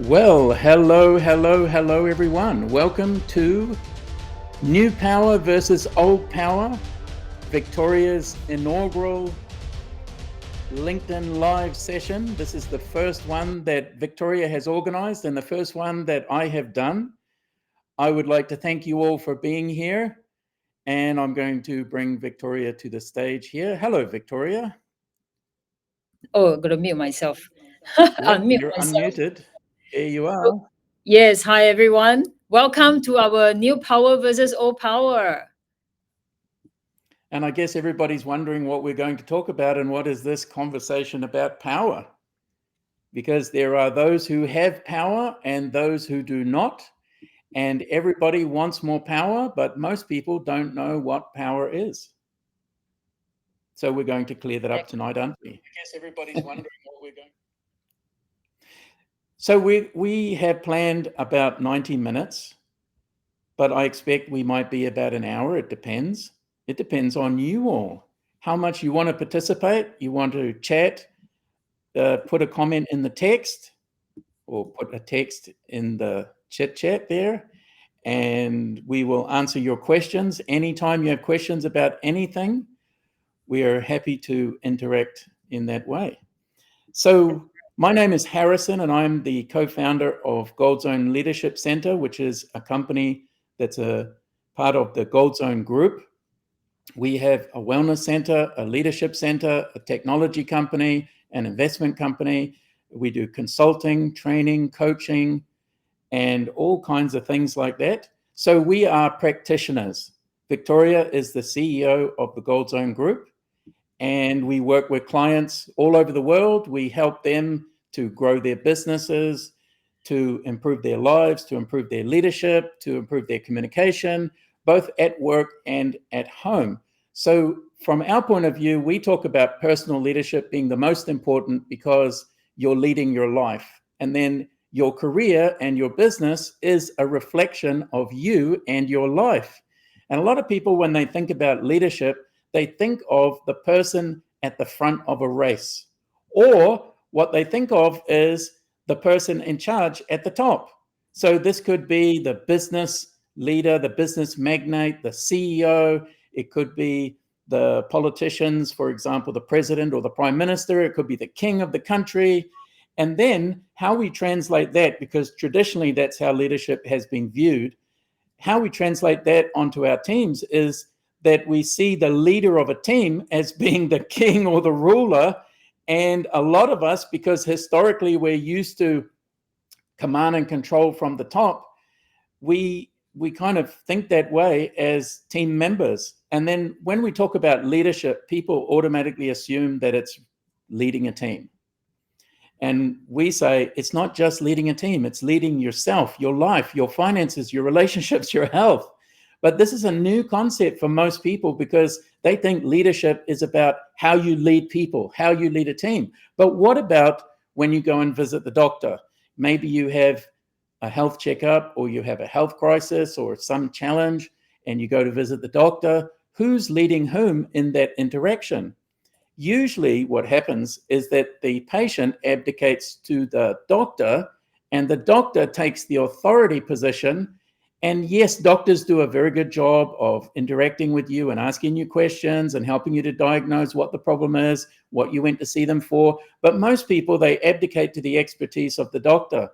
Well, hello, everyone. Welcome to New Power versus Old Power, Victoria's inaugural LinkedIn Live session. This is the first one that Victoria has organized and the first one that I have done. I would like to thank you all for being here, and I'm going to bring Victoria to the stage here. Hello, Victoria. Oh, I'm gonna mute myself. Yep, Unmute you're myself. unmuted. Here you Oh, are. yes, hi everyone. Welcome to our new power versus old power. And I guess everybody's wondering what we're going to talk about and what is this conversation about power? Because there are those who have power and those who do not. And everybody wants more power, but most people don't know what power is. So we're going to clear that up tonight, aren't we? I guess everybody's wondering what we're going. So we have planned about 90 minutes, but I expect we might be about an hour. It depends. It depends on you all. How much you want to participate, you want to chat, put a comment in the text or put a text in the chit chat there, and we will answer your questions. Anytime you have questions about anything, we are happy to interact in that way. So my name is Harrison, and I'm the co-founder of Gold Zone Leadership Center, which is a company that's a part of the Gold Zone Group. We have a wellness center, a leadership center, a technology company, an investment company. We do consulting, training, coaching, and all kinds of things like that. So we are practitioners. Victoria is the CEO of the Gold Zone Group, and we work with clients all over the world. We help them to grow their businesses, to improve their lives, to improve their leadership, to improve their communication, both at work and at home. So from our point of view, we talk about personal leadership being the most important because you're leading your life. And then your career and your business is a reflection of you and your life. And a lot of people, when they think about leadership, they think of the person at the front of a race. Or what they think of is the person in charge at the top. So this could be the business leader, the business magnate, the CEO. It could be the politicians, for example, the president or the prime minister. It could be the king of the country. And then how we translate that, because traditionally that's how leadership has been viewed, how we translate that onto our teams is that we see the leader of a team as being the king or the ruler. And a lot of us, because historically we're used to command and control from the top, we kind of think that way as team members. And then when we talk about leadership, people automatically assume that it's leading a team. And we say it's not just leading a team, it's leading yourself, your life, your finances, your relationships, your health. But this is a new concept for most people because they think leadership is about how you lead people, how you lead a team. But what about when you go and visit the doctor? Maybe you have a health checkup or you have a health crisis or some challenge and you go to visit the doctor. Who's leading whom in that interaction? Usually what happens is that the patient abdicates to the doctor and the doctor takes the authority position. And yes, doctors do a very good job of interacting with you and asking you questions and helping you to diagnose what the problem is, what you went to see them for. But most people, they abdicate to the expertise of the doctor.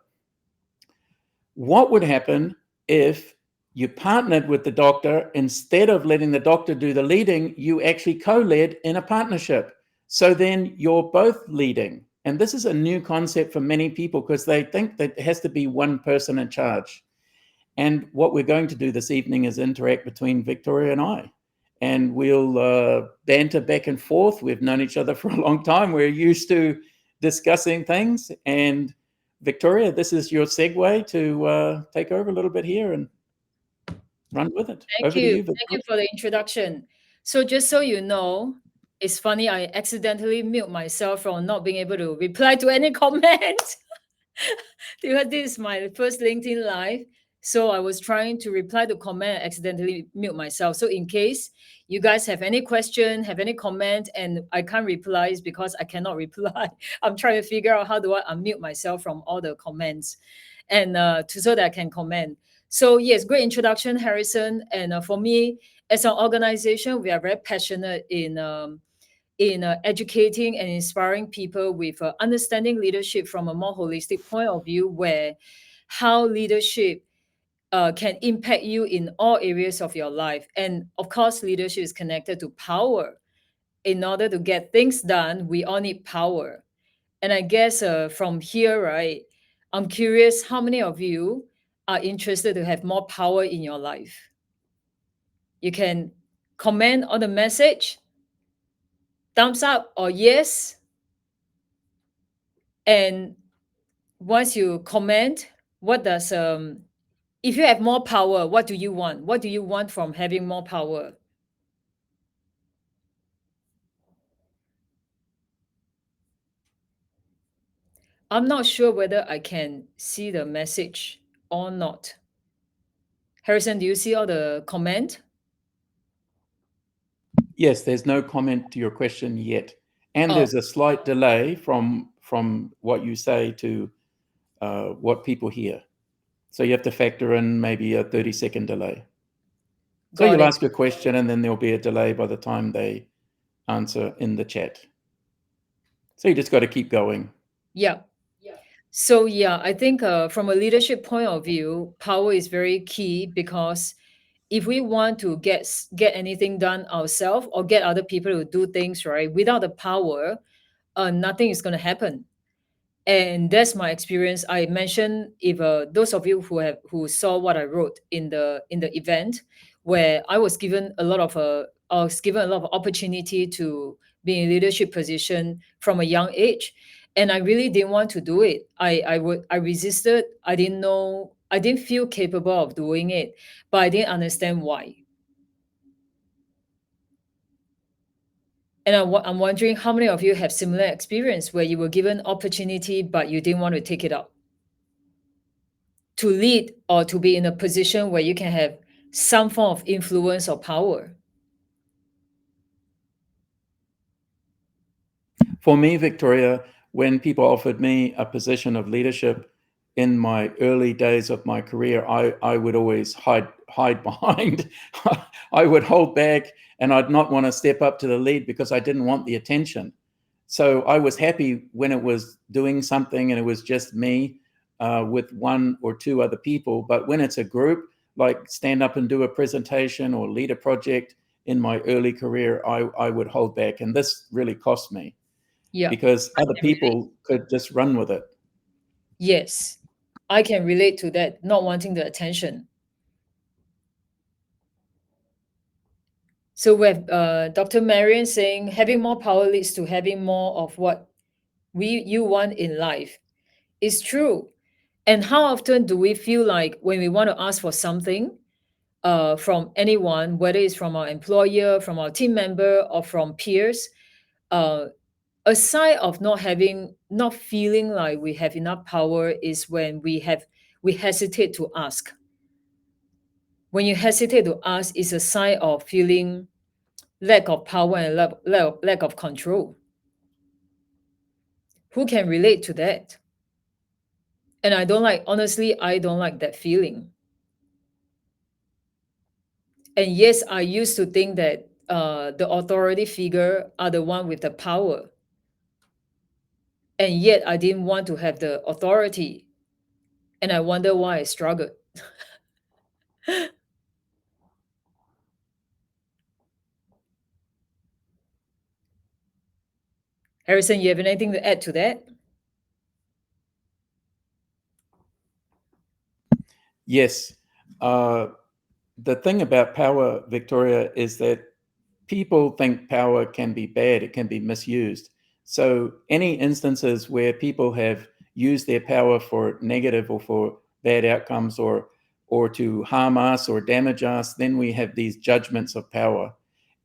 What would happen if you partnered with the doctor? Instead of letting the doctor do the leading, you actually co-led in a partnership. So then you're both leading. And this is a new concept for many people because they think that it has to be one person in charge. And what we're going to do this evening is interact between Victoria and I. And we'll banter back and forth. We've known each other for a long time. We're used to discussing things. And Victoria, this is your segue to take over a little bit here and run with it. Thank Over to you. you, Thank you Victoria. for the introduction. So just so you know, it's funny I accidentally mute myself from not being able to reply to any comment. Because this is my first LinkedIn live. So I was trying to reply to comment and accidentally mute myself. So in case you guys have any question, have any comment, and I can't reply, it's because I cannot reply. I'm trying to figure out how do I unmute myself from all the comments, and so that I can comment. So yes, great introduction, Harrison. And for me, as an organization, we are very passionate in educating and inspiring people with understanding leadership from a more holistic point of view, where how leadership can impact you in all areas of your life. And of course, leadership is connected to power. In order to get things done, we all need power. And I guess from here, right, I'm curious how many of you are interested to have more power in your life? You can comment on the message, thumbs up or yes. And once you comment, what does if you have more power, what do you want? What do you want from having more power? I'm not sure whether I can see the message or not. Harrison, do you see all the comment? Yes, there's no comment to your question yet. And Oh. there's a slight delay from what you say to what people hear. So you have to factor in maybe a 30-second delay. So Got you'll it. ask a question and then there'll be a delay by the time they answer in the chat. So you just got to keep going. Yeah. So yeah, I think from a leadership point of view, power is very key, because if we want to get anything done ourselves or get other people to do things right, without the power, nothing is going to happen. And that's my experience. I mentioned, if those of you who saw what I wrote in the event, where I was given a lot of opportunity to be in leadership position from a young age, and I really didn't want to do it. I resisted. I didn't know. I didn't feel capable of doing it, but I didn't understand why. And I'm wondering how many of you have similar experience where you were given opportunity, but you didn't want to take it up to lead or to be in a position where you can have some form of influence or power. For me, Victoria, when people offered me a position of leadership in my early days of my career, I would always hide behind. I would hold back, and I'd not want to step up to the lead because I didn't want the attention. So I was happy when it was doing something and it was just me with one or two other people. But when it's a group, like stand up and do a presentation or lead a project in my early career, I would hold back. And this really cost me. Yeah. Because other people could just run with it. Yes, I can relate to that, not wanting the attention. So we have Dr. Marion saying having more power leads to having more of what you want in life. It's true. And how often do we feel like when we want to ask for something from anyone, whether it's from our employer, from our team member, or from peers, a sign of not feeling like we have enough power is when we hesitate to ask. When you hesitate to ask, it's a sign of feeling lack of power and lack of control. Who can relate to that? And honestly, I don't like that feeling. And yes, I used to think that the authority figure are the one with the power. And yet I didn't want to have the authority. And I wonder why I struggled. Harrison, you have anything to add to that? Yes. The thing about power, Victoria, is that people think power can be bad. It can be misused. So any instances where people have used their power for negative or for bad outcomes or to harm us or damage us, then we have these judgments of power.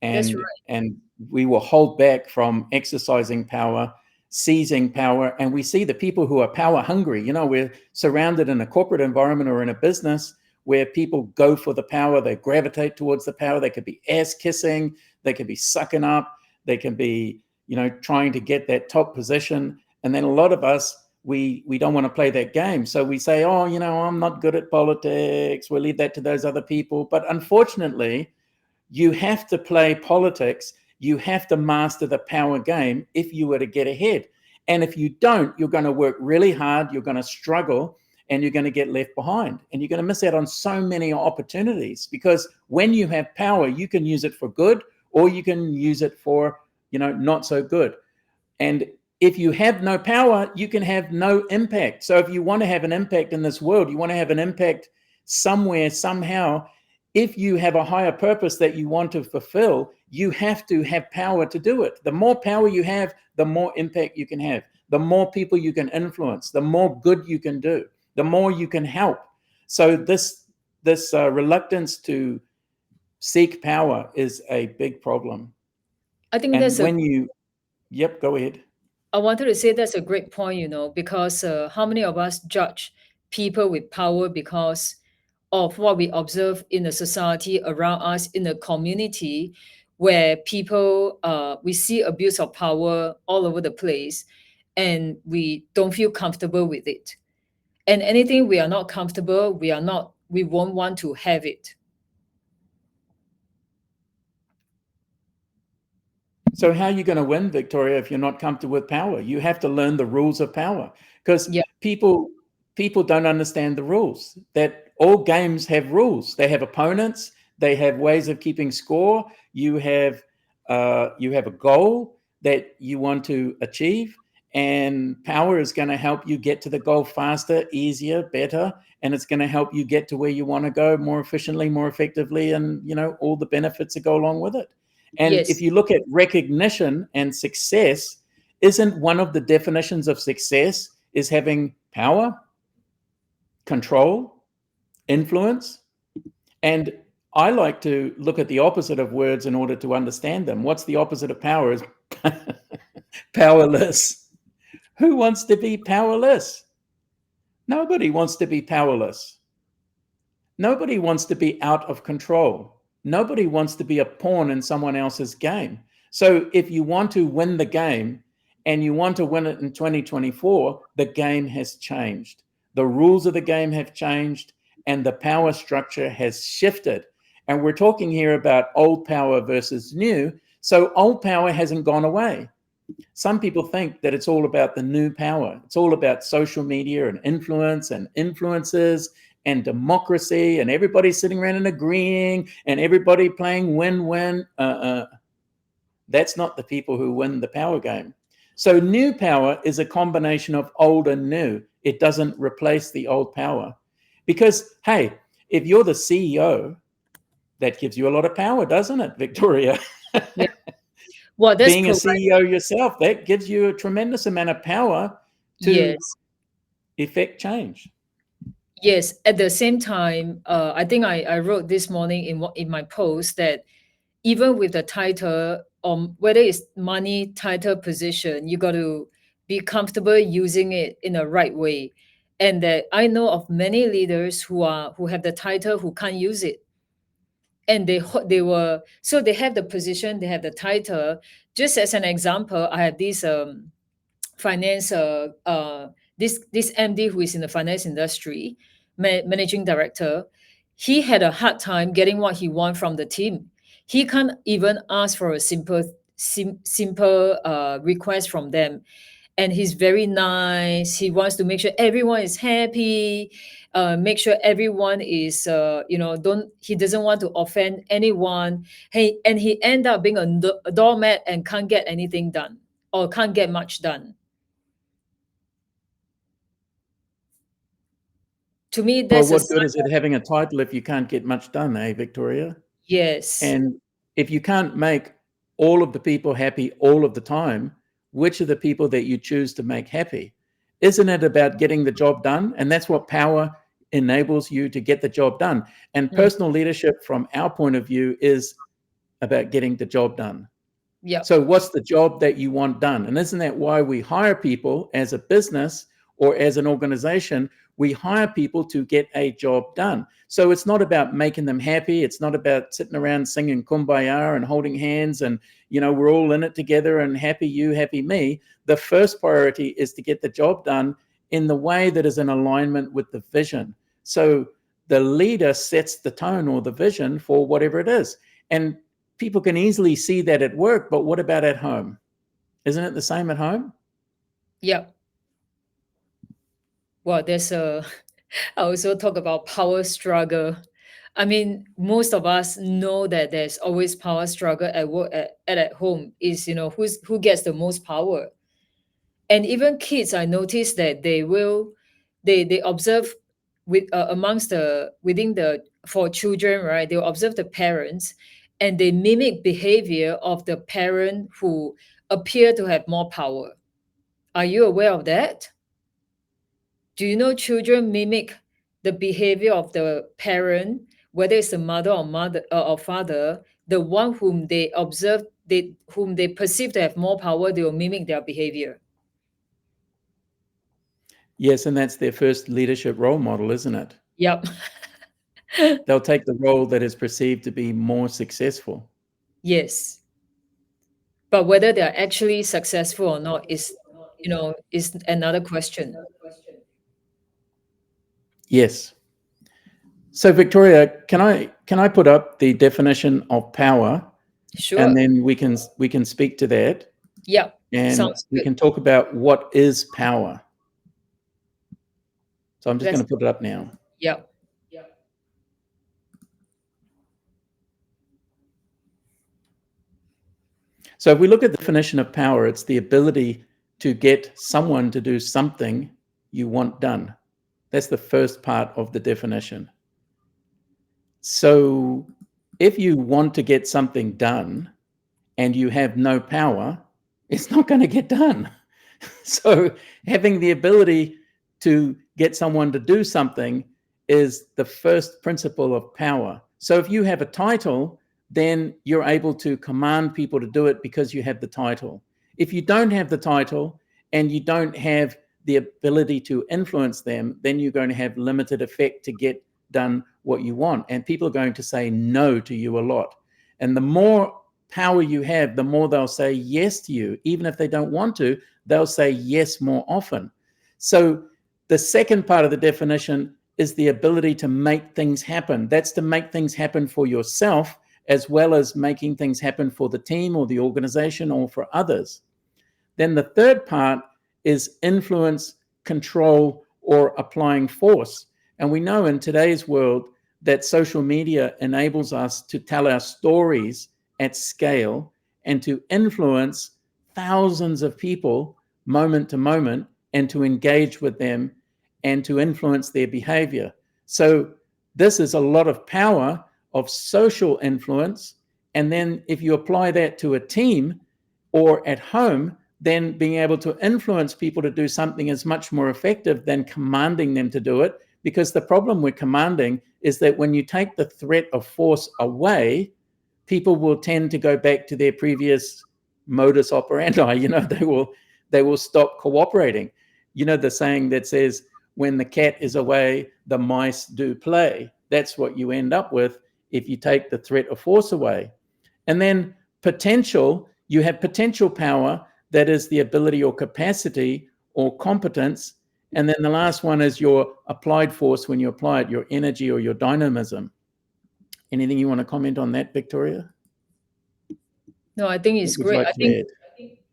That's And, right. and we will hold back from exercising power, seizing power. And we see the people who are power hungry. You know, we're surrounded in a corporate environment or in a business where people go for the power, they gravitate towards the power. They could be ass kissing, they could be sucking up, they can be, trying to get that top position. And then a lot of us, we don't want to play that game. So we say, oh, I'm not good at politics. We'll leave that to those other people. But unfortunately, you have to play politics. You have to master the power game if you were to get ahead. And if you don't, you're going to work really hard. You're going to struggle and you're going to get left behind. And you're going to miss out on so many opportunities, because when you have power, you can use it for good or you can use it for, not so good. And if you have no power, you can have no impact. So if you want to have an impact in this world, you want to have an impact somewhere, somehow, if you have a higher purpose that you want to fulfill, you have to have power to do it. The more power you have, the more impact you can have, the more people you can influence, the more good you can do, the more you can help. So this reluctance to seek power is a big problem. I think Yep, go ahead. I wanted to say that's a great point, because how many of us judge people with power because of what we observe in the society around us, in the community, where people, we see abuse of power all over the place, and we don't feel comfortable with it. And anything we are not comfortable, we won't want to have it. So how are you going to win, Victoria, if you're not comfortable with power? You have to learn the rules of power, because people don't understand the rules, that all games have rules. They have opponents. They have ways of keeping score. You have a goal that you want to achieve, and power is going to help you get to the goal faster, easier, better, and it's going to help you get to where you want to go more efficiently, more effectively, and all the benefits that go along with it. And if you look at recognition and success, isn't one of the definitions of success is having power, control, influence? And I like to look at the opposite of words in order to understand them. What's the opposite of power? Is powerless. Who wants to be powerless? Nobody wants to be powerless. Nobody wants to be out of control. Nobody wants to be a pawn in someone else's game. So if you want to win the game and you want to win it in 2024, the game has changed. The rules of the game have changed and the power structure has shifted. And we're talking here about old power versus new. So old power hasn't gone away. Some people think that it's all about the new power. It's all about social media and influence and influences and democracy and everybody sitting around and agreeing and everybody playing win-win. That's not the people who win the power game. So new power is a combination of old and new. It doesn't replace the old power. Because, hey, if you're the CEO, that gives you a lot of power, doesn't it, Victoria? Yeah. Well, that's being a CEO yourself, that gives you a tremendous amount of power to effect change. Yes. At the same time, I think I wrote this morning in my post that even with the title, whether it's money, title, position, you got to be comfortable using it in the right way. And that I know of many leaders who have the title who can't use it. And they have the position, they have the title. Just as an example, I have this finance this MD who is in the finance industry, managing director. He had a hard time getting what he wants from the team. He can't even ask for a simple request from them. And he's very nice. He wants to make sure everyone is happy, make sure everyone is, he doesn't want to offend anyone. And he end up being a doormat and can't get anything done or can't get much done. To me, that's what good is it having a title if you can't get much done, Victoria? Yes. And if you can't make all of the people happy all of the time, which are the people that you choose to make happy? Isn't it about getting the job done? And that's what power enables you to get the job done. And personal leadership, from our point of view, is about getting the job done. Yeah. So what's the job that you want done? And isn't that why we hire people as a business or as an organization? We hire people to get a job done. So it's not about making them happy. It's not about sitting around singing Kumbaya and holding hands and, we're all in it together and happy you, happy me. The first priority is to get the job done in the way that is in alignment with the vision. So the leader sets the tone or the vision for whatever it is. And people can easily see that at work, but what about at home? Isn't it the same at home? Yeah. Well, I also talk about power struggle. I mean, most of us know that there's always power struggle at work, at home is, who gets the most power. And even kids, I noticed that they observe for children, right? They'll observe the parents and they mimic behavior of the parent who appear to have more power. Are you aware of that? Do you know children mimic the behavior of the parent, whether it's the mother or father, the one whom they observe, whom they perceive to have more power, they will mimic their behavior. Yes, and that's their first leadership role model, isn't it? Yep. They'll take the role that is perceived to be more successful. Yes. But whether they're actually successful or not is another question. Yes. So Victoria, can I put up the definition of power? Sure. And then we can speak to that. Yeah. And Sounds we good. can talk about what is power. So I'm just going to put it up now. Yeah. So if we look at the definition of power, it's the ability to get someone to do something you want done. That's the first part of the definition. So if you want to get something done and you have no power, it's not going to get done. So having the ability to get someone to do something is the first principle of power. So if you have a title, then you're able to command people to do it because you have the title. If you don't have the title and you don't have the ability to influence them, then you're going to have limited effect to get done what you want. And people are going to say no to you a lot. And the more power you have, the more they'll say yes to you. Even if they don't want to, they'll say yes more often. So the second part of the definition is the ability to make things happen. That's to make things happen for yourself, as well as making things happen for the team or the organization or for others. Then the third part is influence, control, or applying force. And we know in today's world that social media enables us to tell our stories at scale and to influence thousands of people moment to moment and to engage with them and to influence their behavior. So this is a lot of power of social influence. And then if you apply that to a team or at home, then being able to influence people to do something is much more effective than commanding them to do it. Because the problem with commanding is that when you take the threat of force away, people will tend to go back to their previous modus operandi. They will stop cooperating. The saying that says, when the cat is away, the mice do play. That's what you end up with if you take the threat of force away. And then potential, you have potential power, that is the ability or capacity or competence. And then the last one is your applied force, when you apply it, your energy or your dynamism. Anything you want to comment on that, Victoria? No, I think it's great.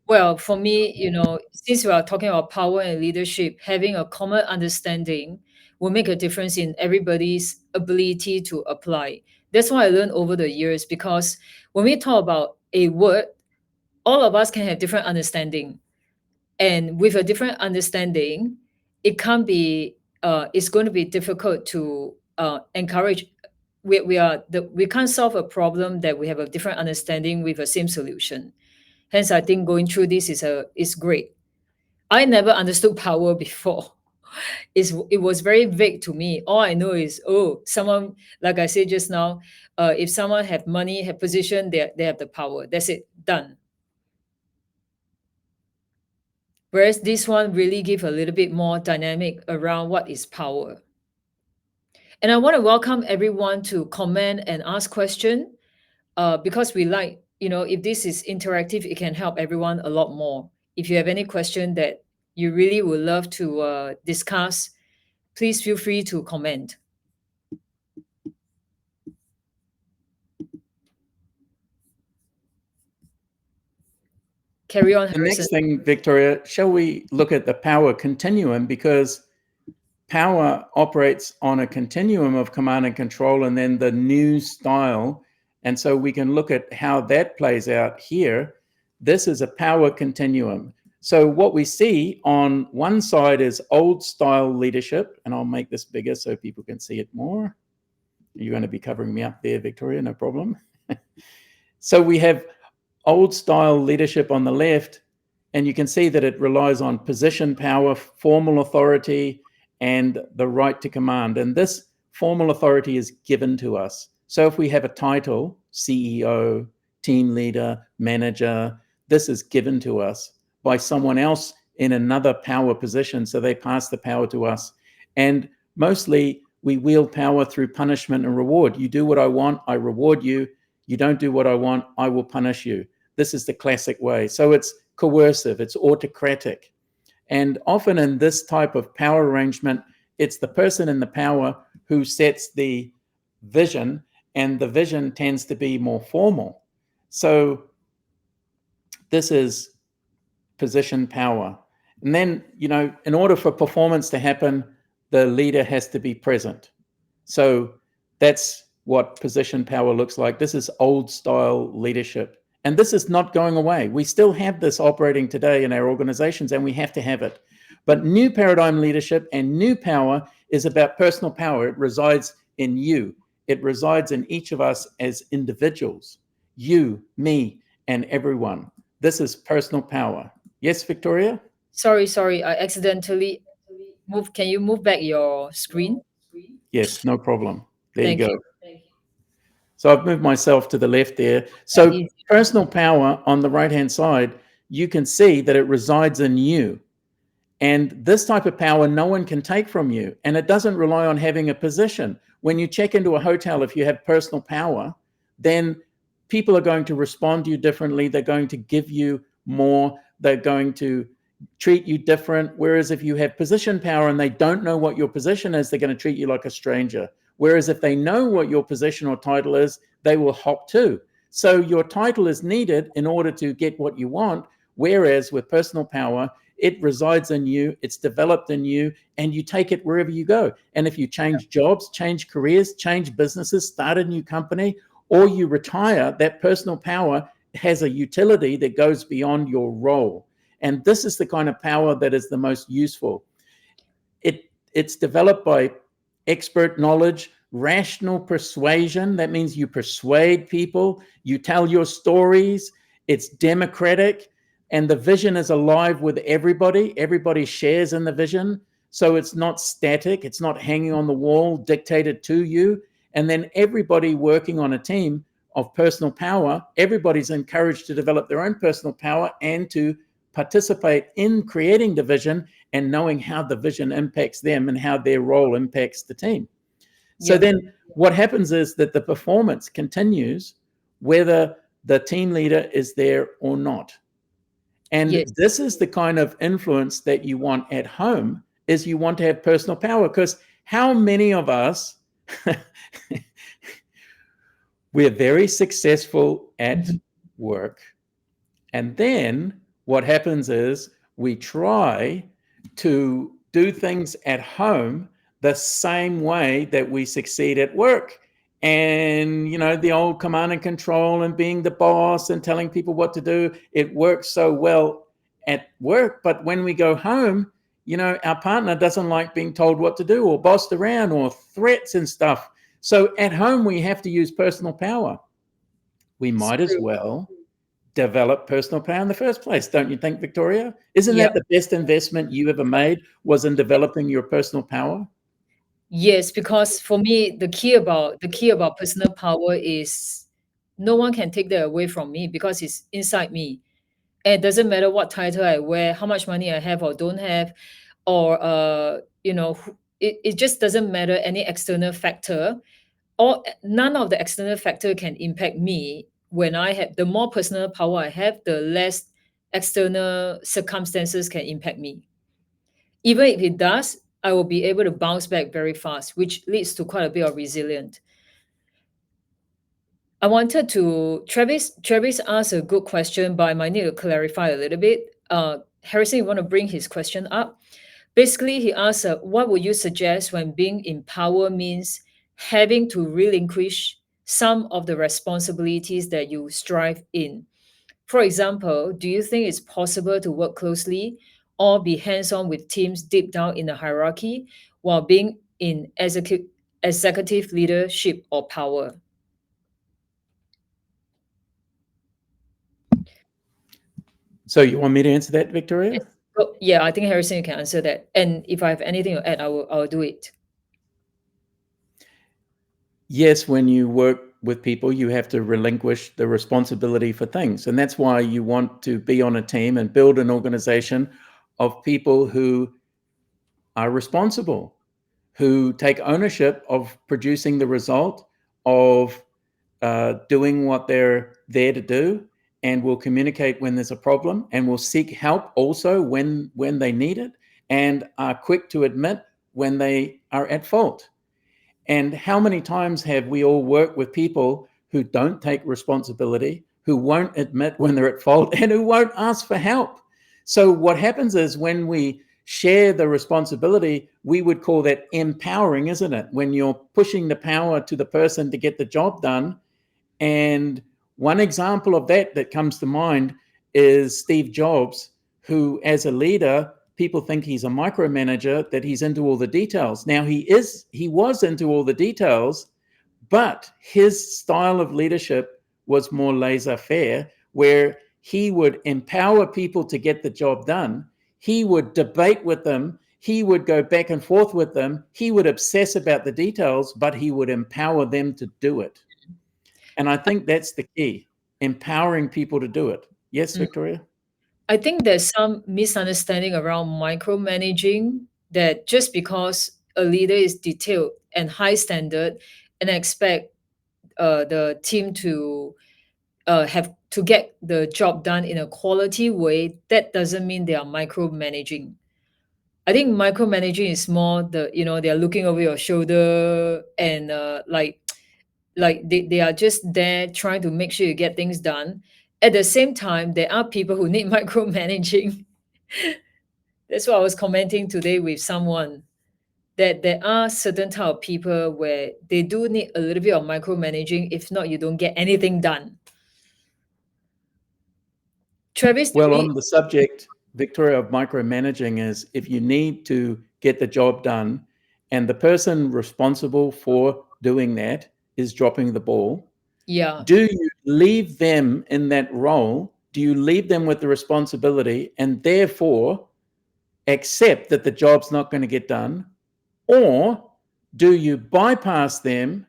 Well, for me, since we are talking about power and leadership, having a common understanding will make a difference in everybody's ability to apply. That's what I learned over the years, because when we talk about a word, all of us can have different understanding. And with a different understanding, it's going to be difficult to encourage. We can't solve a problem that we have a different understanding with a same solution. Hence, I think going through this is great. I never understood power before. It was very vague to me. All I know is, someone, like I said just now, if someone have money, have position, they have the power. That's it, done. Whereas this one really give a little bit more dynamic around what is power. And I want to welcome everyone to comment and ask question, because we like, if this is interactive, it can help everyone a lot more. If you have any question that you really would love to discuss, please feel free to comment. Carry on, The Harrison. next thing, Victoria, shall we look at the power continuum? Because power operates on a continuum of command and control and then the new style. And so we can look at how that plays out here. This is a power continuum. So what we see on one side is old style leadership, and I'll make this bigger so people can see it more. You're going to be covering me up there, Victoria, no problem. So we have old style leadership on the left, and you can see that it relies on position power, formal authority, and the right to command. And this formal authority is given to us. So if we have a title, CEO, team leader, manager, this is given to us by someone else in another power position. So they pass the power to us. And mostly we wield power through punishment and reward. You do what I want, I reward you. You don't do what I want, I will punish you. This is the classic way. So it's coercive, it's autocratic. And often in this type of power arrangement, it's the person in the power who sets the vision, and the vision tends to be more formal. So this is position power. And then, in order for performance to happen, the leader has to be present. So that's what position power looks like. This is old style leadership. And this is not going away. We still have this operating today in our organizations, and we have to have it. But new paradigm leadership and new power is about personal power. It resides in you. It resides in each of us as individuals. You, me, and everyone. This is personal power. Yes, Victoria? Sorry, I accidentally moved. Can you move back your screen? Yes, no problem. There Thank you go. you. So I've moved myself to the left there. So personal power on the right-hand side, you can see that it resides in you. And this type of power, no one can take from you. And it doesn't rely on having a position. When you check into a hotel, if you have personal power, then people are going to respond to you differently. They're going to give you more. They're going to treat you different. Whereas if you have position power and they don't know what your position is, they're going to treat you like a stranger. Whereas if they know what your position or title is, they will hop to. So your title is needed in order to get what you want. Whereas with personal power, it resides in you, it's developed in you, and you take it wherever you go. And if you change jobs, change careers, change businesses, start a new company, or you retire, that personal power has a utility that goes beyond your role. And this is the kind of power that is the most useful. It's developed by expert knowledge, rational persuasion. That means you persuade people, you tell your stories, it's democratic, and the vision is alive with everybody. Everybody shares in the vision. So it's not static, it's not hanging on the wall, dictated to you. And then everybody working on a team of personal power, everybody's encouraged to develop their own personal power and to participate in creating the vision and knowing how the vision impacts them and how their role impacts the team. So then what happens is that the performance continues whether the team leader is there or not. And this is the kind of influence that you want at home, is you want to have personal power. Because how many of us, we're very successful at work. And then what happens is we try to do things at home the same way that we succeed at work. And, the old command and control and being the boss and telling people what to do, it works so well at work. But when we go home, our partner doesn't like being told what to do or bossed around or threats and stuff. So at home, we have to use personal power. We might as well develop personal power in the first place, don't you think, Victoria? Isn't that the best investment you ever made, was in developing your personal power? Yes, because for me, the key about personal power is no one can take that away from me because it's inside me. And it doesn't matter what title I wear, how much money I have or don't have, or it just doesn't matter any external factor. Or none of the external factor can impact me. When I have the more personal power I have, the less external circumstances can impact me. Even if it does, I will be able to bounce back very fast, which leads to quite a bit of resilience. I wanted to Travis asked a good question, but I might need to clarify a little bit. Harrison, you want to bring his question up? Basically, he asked, what would you suggest when being in power means having to relinquish some of the responsibilities that you strive in? For example, do you think it's possible to work closely or be hands-on with teams deep down in the hierarchy while being in executive leadership or power? So you want me to answer that, Victoria? Oh, yeah, I think Harrison, you can answer that. And if I have anything to add, I'll do it. Yes, when you work with people, you have to relinquish the responsibility for things. And that's why you want to be on a team and build an organization of people who are responsible, who take ownership of producing the result, of doing what they're there to do, and will communicate when there's a problem, and will seek help also when they need it, and are quick to admit when they are at fault. And how many times have we all worked with people who don't take responsibility, who won't admit when they're at fault, and who won't ask for help? So what happens is when we share the responsibility, we would call that empowering, isn't it? When you're pushing the power to the person to get the job done. And one example of that comes to mind is Steve Jobs, who, as a leader, people think he's a micromanager, that he's into all the details. Now, he was into all the details, but his style of leadership was more laissez-faire, where he would empower people to get the job done. He would debate with them. He would go back and forth with them. He would obsess about the details, but he would empower them to do it. And I think that's the key, empowering people to do it. Yes, Victoria? I think there's some misunderstanding around micromanaging, that just because a leader is detailed and high standard and expect the team to have to get the job done in a quality way, that doesn't mean they are micromanaging. I think micromanaging is more they're looking over your shoulder and they are just there trying to make sure you get things done. At the same time, there are people who need micromanaging. That's what I was commenting today with someone, that there are certain type of people where they do need a little bit of micromanaging. If not, you don't get anything done. Travis, Well, on the subject, Victoria, of micromanaging, is if you need to get the job done and the person responsible for doing that is dropping the ball, yeah, do you leave them in that role? Do you leave them with the responsibility and therefore accept that the job's not going to get done? Or do you bypass them?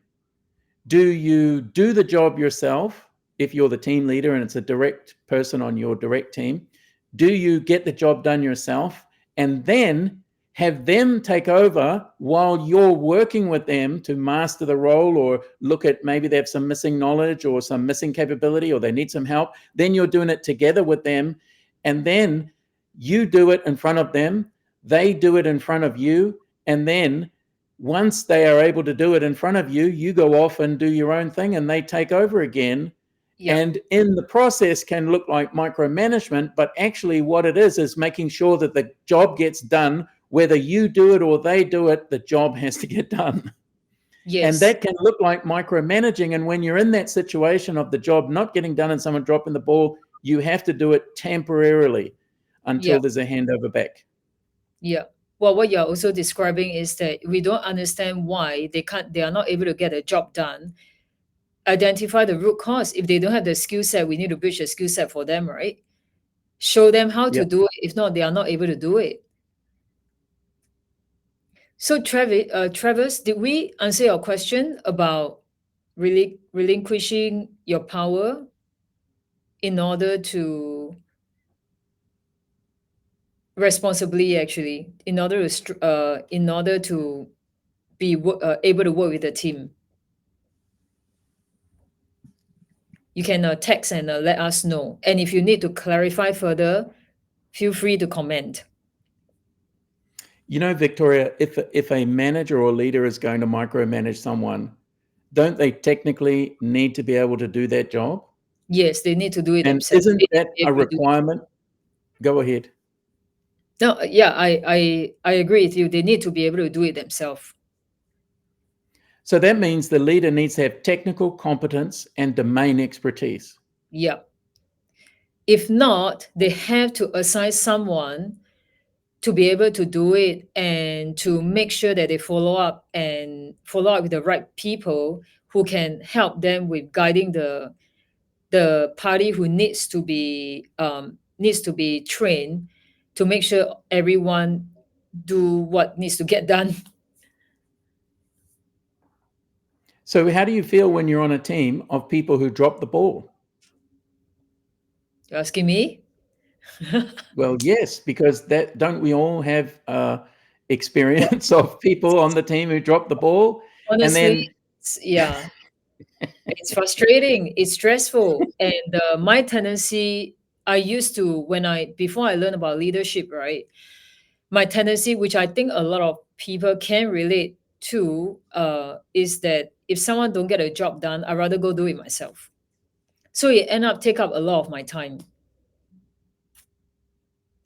Do you do the job yourself if you're the team leader and it's a direct person on your direct team? Do you get the job done yourself and then have them take over while you're working with them to master the role, or look at maybe they have some missing knowledge or some missing capability or they need some help? Then you're doing it together with them, and then you do it in front of them, they do it in front of you, and then once they are able to do it in front of you, you go off and do your own thing and they take over again. yeah, And in the process can look like micromanagement, but actually what it is making sure that the job gets done. Whether you do it or they do it, the job has to get done. yes, And that can look like micromanaging. And when you're in that situation of the job not getting done and someone dropping the ball, you have to do it temporarily until yeah, there's a handover back. yeah. Well, what you're also describing is that we don't understand why they are not able to get a job done. Identify the root cause. If they don't have the skill set, we need to bridge the skill set for them, right? Show them how to Yep. do it. If not, they are not able to do it. So, Travis, did we answer your question about relinquishing your power in order to responsibly, actually, in order to be able to work with the team. You can text and let us know. And if you need to clarify further, feel free to comment. You know, Victoria, if a manager or leader is going to micromanage someone, don't they technically need to be able to do that job? Yes, they need to do it And themselves. isn't They that need to be a able to do it. requirement? Go ahead. No, yeah, I agree with you. They need to be able to do it themselves. So that means the leader needs to have technical competence and domain expertise. Yeah. If not, they have to assign someone to be able to do it and to make sure that they follow up with the right people who can help them with guiding the party who needs to be trained to make sure everyone do what needs to get done. So how do you feel when you're on a team of people who drop the ball? You're asking me? Well, yes, because that don't we all have experience of people on the team who drop the ball, and Honestly, then yeah, it's frustrating, it's stressful, and my tendency, I used to, before I learned about leadership, right? My tendency, which I think a lot of people can relate to, is that if someone don't get a job done, I'd rather go do it myself. So it end up take up a lot of my time.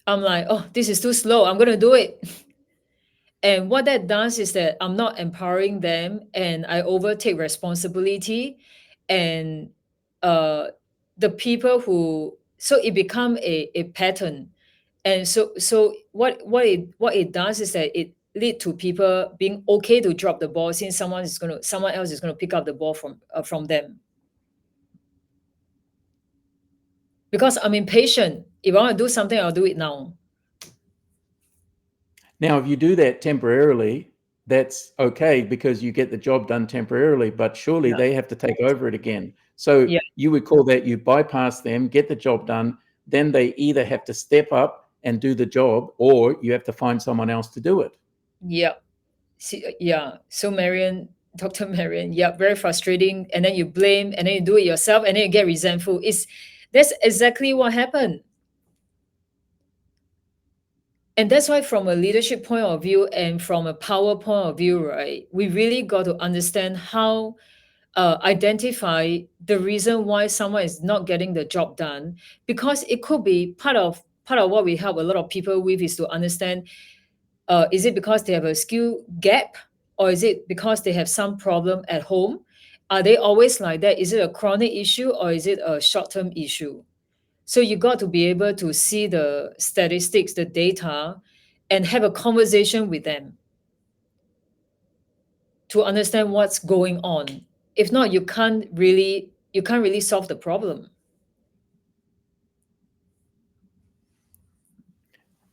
I'm like, oh, this is too slow, I'm gonna do it. And what that does is that I'm not empowering them, and I overtake responsibility, and uh the people who, so it become a pattern. And so what it does is that it lead to people being okay to drop the ball, since someone else is going to pick up the ball from them. Because I'm impatient. If I want to do something, I'll do it now. now if you do that temporarily, that's okay because you get the job done temporarily, but surely Yeah. they have to take over it again. So Yeah. you would call that you bypass them, get the job done, then they either have to step up and do the job or you have to find someone else to do it. Yeah. Yeah. So Dr. Marion, yeah, very frustrating. And then you blame, and then you do it yourself, and then you get resentful. That's exactly what happened. And that's why, from a leadership point of view and from a power point of view, right, we really got to understand how identify the reason why someone is not getting the job done, because it could be part of what we help a lot of people with is to understand, is it because they have a skill gap, or is it because they have some problem at home? Are they always like that? Is it a chronic issue, or is it a short-term issue? So you got to be able to see the statistics, the data, and have a conversation with them to understand what's going on. If not, you can't really solve the problem.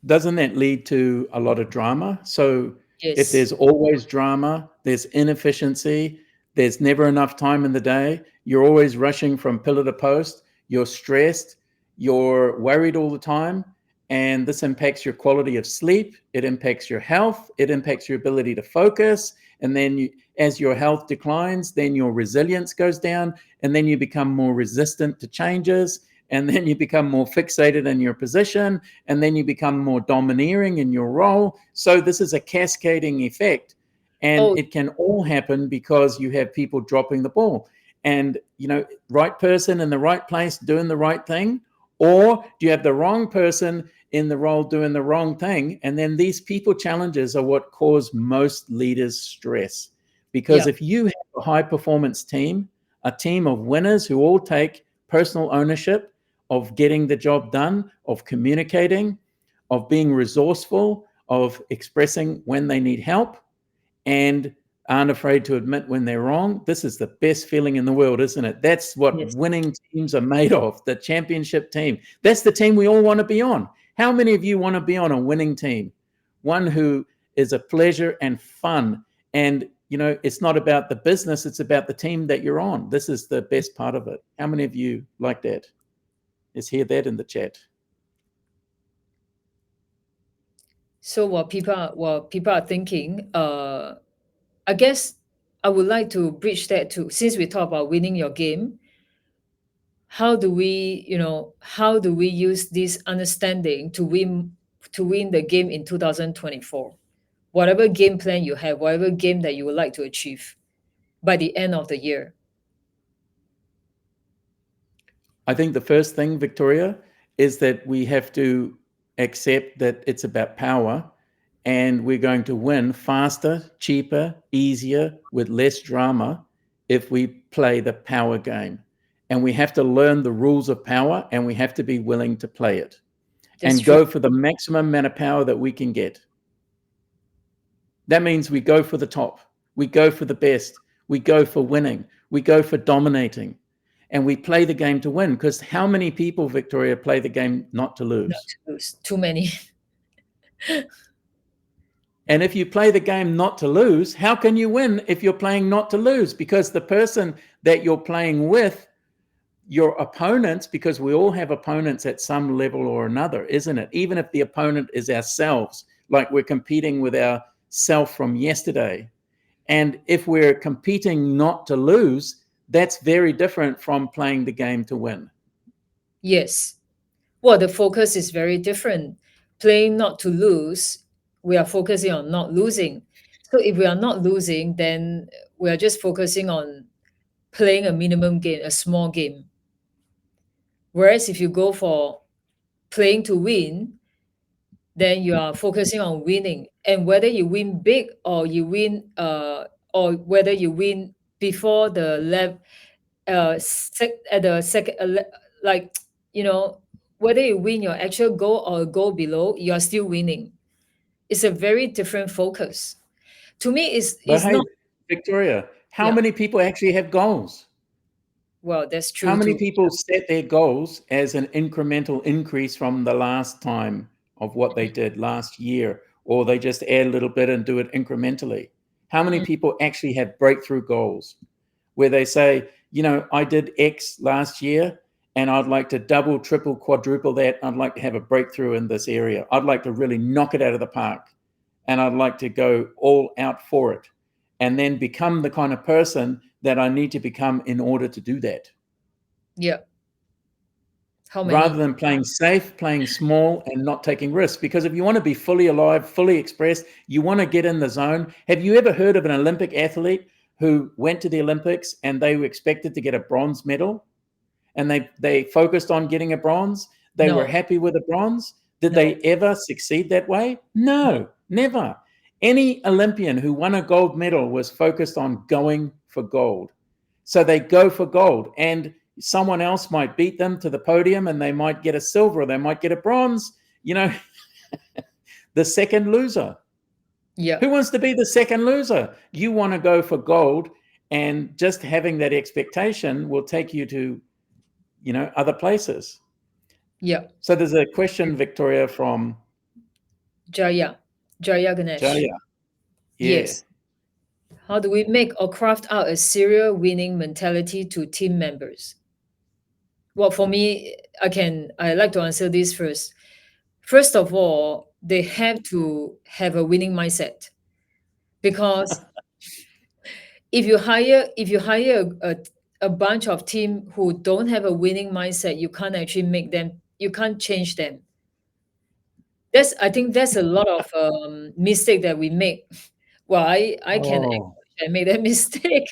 Doesn't that lead to a lot of drama? So if Yes. there's always drama, there's inefficiency, there's never enough time in the day, you're always rushing from pillar to post, you're stressed, you're worried all the time, and this impacts your quality of sleep, it impacts your health, it impacts your ability to focus, and then as your health declines, then your resilience goes down, and then you become more resistant to changes, and then you become more fixated in your position, and then you become more domineering in your role. So this is a cascading effect, and Oh, it can all happen because you have people dropping the ball. And right person in the right place doing the right thing, or do you have the wrong person in the role doing the wrong thing? And then these people challenges are what cause most leaders stress, because yeah. if you have a high performance team, a team of winners who all take personal ownership of getting the job done, of communicating, of being resourceful, of expressing when they need help, and aren't afraid to admit when they're wrong. This is the best feeling in the world, isn't it? That's what Yes. winning teams are made of, the championship team. That's the team we all want to be on. How many of you want to be on a winning team? One who is a pleasure and fun. And, it's not about the business, it's about the team that you're on. This is the best part of it. How many of you like that? Let's hear that in the chat. So what people are thinking, I guess I would like to bridge that to, since we talk about winning your game, how do we, how do we use this understanding to win the game in 2024? Whatever game plan you have, whatever game that you would like to achieve by the end of the year. I think the first thing, Victoria, is that we have to accept that it's about power, and we're going to win faster, cheaper, easier, with less drama if we play the power game. And we have to learn the rules of power, and we have to be willing to play it. That's and true. go for the maximum amount of power that we can get. That means we go for the top. We go for the best. We go for winning. We go for dominating. And we play the game to win. Because how many people, Victoria, play the game not to lose? Not to lose. Too many. And if you play the game not to lose, how can you win if you're playing not to lose? Because the person that you're playing with, your opponents, because we all have opponents at some level or another, isn't it? Even if the opponent is ourselves, like we're competing with our self from yesterday. And if we're competing not to lose, that's very different from playing the game to win. Yes. Well, the focus is very different. Playing not to lose, we are focusing on not losing. So if we are not losing, then we are just focusing on playing a minimum game, a small game. Whereas if you go for playing to win, then you are focusing on winning. And whether you win big or you win, or whether you win before the level, at the second, like, whether you win your actual goal or a goal below, you are still winning. It's a very different focus. To me, But hey, not. Victoria, how Yeah. many people actually have goals? Well, that's true How many too. people set their goals as an incremental increase from the last time of what they did last year, or they just add a little bit and do it incrementally? How many people actually have breakthrough goals where they say, I did X last year and I'd like to double, triple, quadruple that. I'd like to have a breakthrough in this area. I'd like to really knock it out of the park, and I'd like to go all out for it, and then become the kind of person that I need to become in order to do that. Yeah. How many? Rather than playing safe, playing small, and not taking risks. Because if you want to be fully alive, fully expressed, you want to get in the zone. Have you ever heard of an Olympic athlete who went to the Olympics and they were expected to get a bronze medal, and they focused on getting a bronze? They were No. happy with a bronze. Did No. they ever succeed that way? No, never. Any Olympian who won a gold medal was focused on going for gold. So they go for gold, and someone else might beat them to the podium and they might get a silver or they might get a bronze, the second loser. Yeah. Who wants to be the second loser? You want to go for gold, and just having that expectation will take you to, other places. Yeah. So there's a question, Victoria, from Jaya Ganesh. Jaya. Yeah. Yes. How do we make or craft out a serial winning mentality to team members? Well, for me, I like to answer this first. First of all, they have to have a winning mindset, because if you hire a bunch of team who don't have a winning mindset, you can't actually you can't change them. I think that's a lot of mistake that we make. Well, I can Oh. I made that mistake,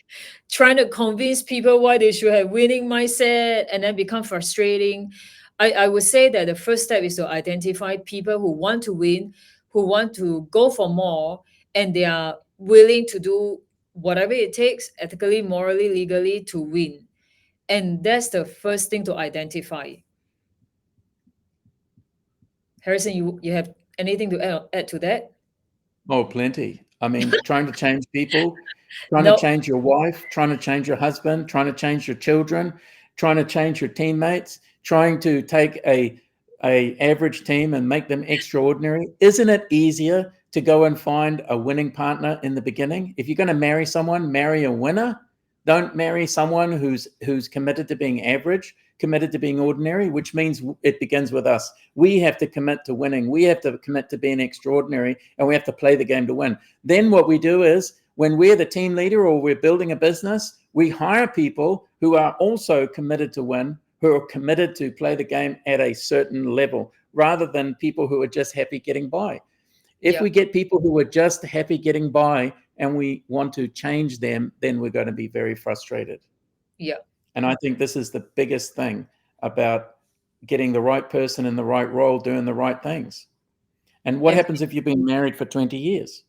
trying to convince people why they should have winning mindset, and then become frustrating. I would say that the first step is to identify people who want to win, who want to go for more, and they are willing to do whatever it takes, ethically, morally, legally, to win. And that's the first thing to identify. Harrison, you have anything to add to that? Oh, plenty. I mean, trying to change people, trying No. to change your wife, trying to change your husband, trying to change your children, trying to change your teammates, trying to take a average team and make them extraordinary. Isn't it easier to go and find a winning partner in the beginning? If you're going to marry someone, marry a winner. Don't marry someone who's committed to being average, committed to being ordinary, which means it begins with us. We have to commit to winning. We have to commit to being extraordinary, and we have to play the game to win. Then what we do is, when we're the team leader or we're building a business, we hire people who are also committed to win, who are committed to play the game at a certain level, rather than people who are just happy getting by. If we get people who are just happy getting by and we want to change them, then we're going to be very frustrated. Yeah. And I think this is the biggest thing about getting the right person in the right role, doing the right things. And what happens if you've been married for 20 years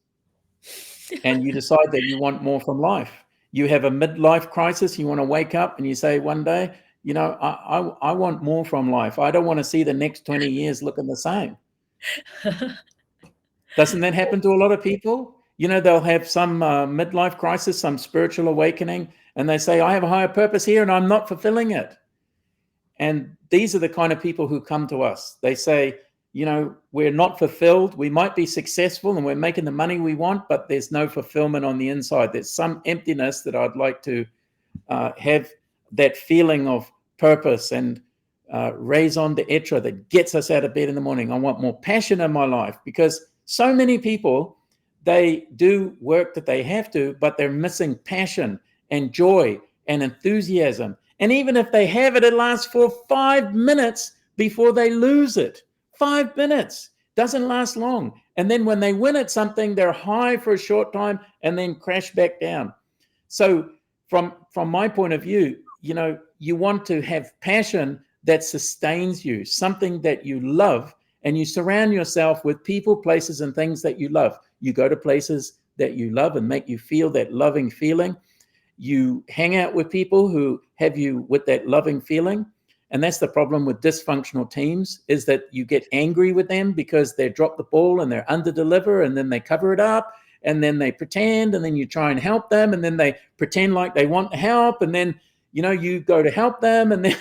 and you decide that you want more from life? You have a midlife crisis. You want to wake up and you say one day, you know, I want more from life. I don't want to see the next 20 years looking the same. Doesn't that happen to a lot of people? You know, they'll have some midlife crisis, some spiritual awakening, and they say, I have a higher purpose here and I'm not fulfilling it. And these are the kind of people who come to us. They say, you know, we're not fulfilled. We might be successful and we're making the money we want, but there's no fulfillment on the inside. There's some emptiness that I'd like to have, that feeling of purpose and raison d'etre that gets us out of bed in the morning. I want more passion in my life, because so many people, they do work that they have to, but they're missing passion and joy and enthusiasm. And even if they have it, it lasts for 5 minutes before they lose it. 5 minutes doesn't last long. And then when they win at something, they're high for a short time and then crash back down. So from my point of view, you know, you want to have passion that sustains you, something that you love, and you surround yourself with people, places, and things that you love. You go to places that you love and make you feel that loving feeling. You hang out with people who have you with that loving feeling. And that's the problem with dysfunctional teams, is that you get angry with them because they drop the ball and they're under-deliver, and then they cover it up, and then they pretend, and then you try and help them, and then they pretend like they want help, and then, you know, you go to help them, and then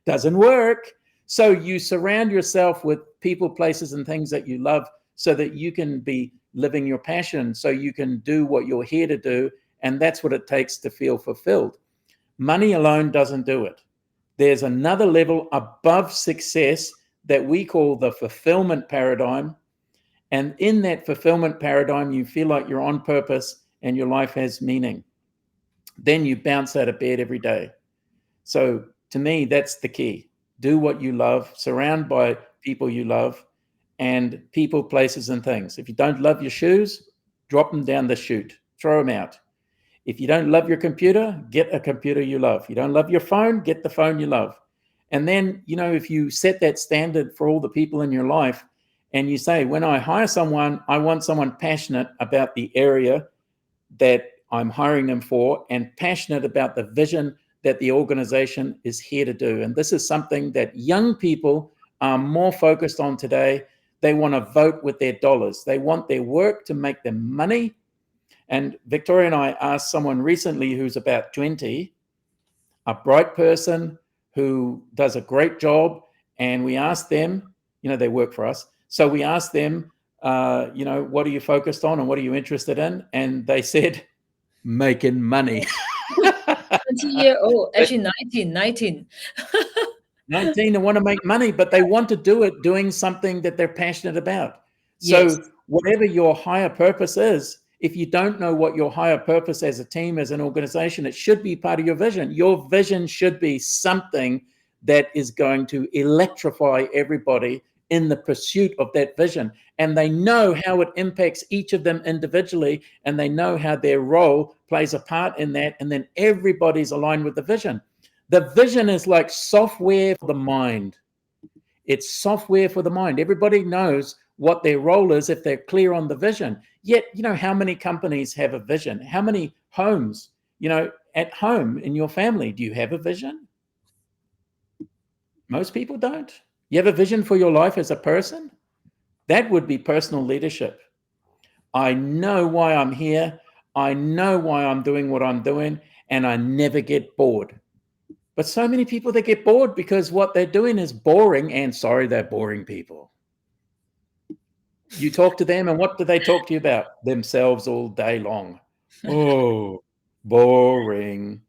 doesn't work. So you surround yourself with people, places, and things that you love so that you can be living your passion, so you can do what you're here to do. And that's what it takes to feel fulfilled. Money alone doesn't do it. There's another level above success that we call the fulfillment paradigm. And in that fulfillment paradigm, you feel like you're on purpose and your life has meaning. Then you bounce out of bed every day. So to me, that's the key. Do what you love, surround by people you love, and people, places, and things. If you don't love your shoes, drop them down the chute, throw them out. If you don't love your computer, get a computer you love. If you don't love your phone, get the phone you love. And then, you know, if you set that standard for all the people in your life, and you say, when I hire someone, I want someone passionate about the area that I'm hiring them for, and passionate about the vision that the organization is here to do. And this is something that young people are more focused on today. They want to vote with their dollars. They want their work to make them money. And Victoria and I asked someone recently who's about 20, a bright person who does a great job. And we asked them, you know, they work for us. So we asked them, you know, what are you focused on and what are you interested in? And they said, making money. 20-year-old, actually 19. 19 and want to make money, but they want to do it doing something that they're passionate about. So Yes. whatever your higher purpose is, if you don't know what your higher purpose as a team, as an organization, it should be part of your vision. Your vision should be something that is going to electrify everybody in the pursuit of that vision. And they know how it impacts each of them individually, and they know how their role plays a part in that. And then everybody's aligned with the vision. The vision is like software for the mind. It's software for the mind. Everybody knows what their role is if they're clear on the vision. Yet, you know, how many companies have a vision? How many homes, you know, at home in your family, do you have a vision? Most people don't. You have a vision for your life as a person? That would be personal leadership. I know why I'm here. I know why I'm doing what I'm doing, and I never get bored. But so many people, they get bored because what they're doing is boring, and sorry, they're boring people. You talk to them, and what do they talk to you about? Themselves all day long. Oh, boring.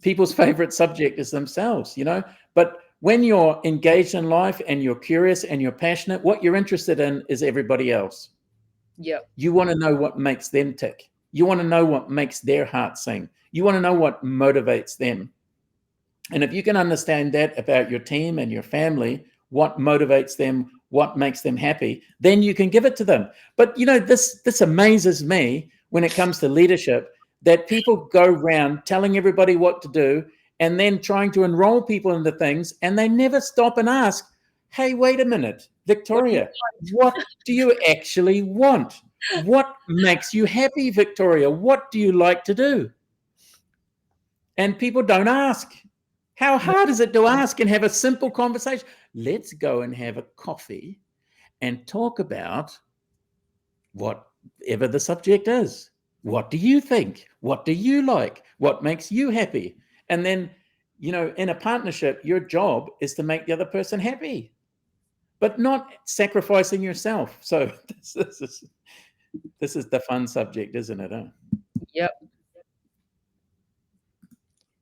People's favorite subject is themselves, you know. But when you're engaged in life and you're curious and you're passionate, what you're interested in is everybody else. Yeah. You want to know what makes them tick. You want to know what makes their heart sing. You want to know what motivates them. And if you can understand that about your team and your family, what motivates them, what makes them happy, then you can give it to them. But you know, this amazes me when it comes to leadership, that people go around telling everybody what to do and then trying to enroll people into things, and they never stop and ask, hey, wait a minute, Victoria, what do you actually want? What makes you happy, Victoria? What do you like to do? And people don't ask. How hard is it to ask and have a simple conversation? Let's go and have a coffee and talk about whatever the subject is. What do you think? What do you like? What makes you happy? And then, you know, in a partnership, your job is to make the other person happy, but not sacrificing yourself. So this is the fun subject, isn't it? Huh? Yep.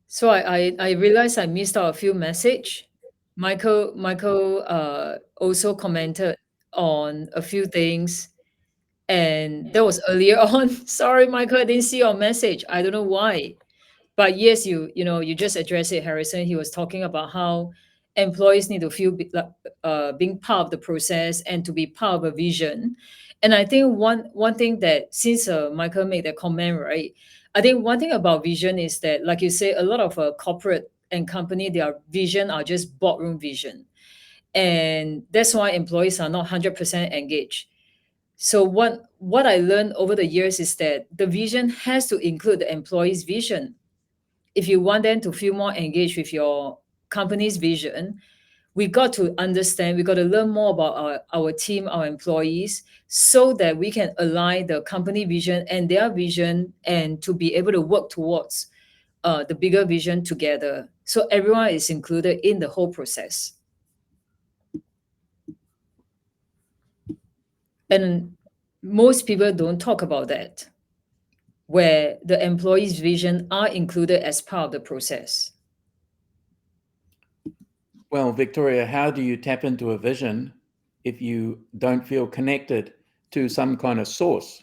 So I realized I missed out a few message. Michael also commented on a few things, and that was earlier on. Sorry, Michael, I didn't see your message. I don't know why. But yes, you just addressed it, Harrison. He was talking about how employees need to feel being part of the process and to be part of a vision. And I think one thing that, since Michael made that comment, right? I think one thing about vision is that, like you say, a lot of corporate and company, their vision are just boardroom vision, and that's why employees are not 100% engaged. So what I learned over the years is that the vision has to include the employee's vision. If you want them to feel more engaged with your company's vision, we got to understand, we got to learn more about our team, our employees, so that we can align the company vision and their vision, and to be able to work towards the bigger vision together. So everyone is included in the whole process. And most people don't talk about that, where the employees' vision are included as part of the process. Well, Victoria, how do you tap into a vision if you don't feel connected to some kind of source?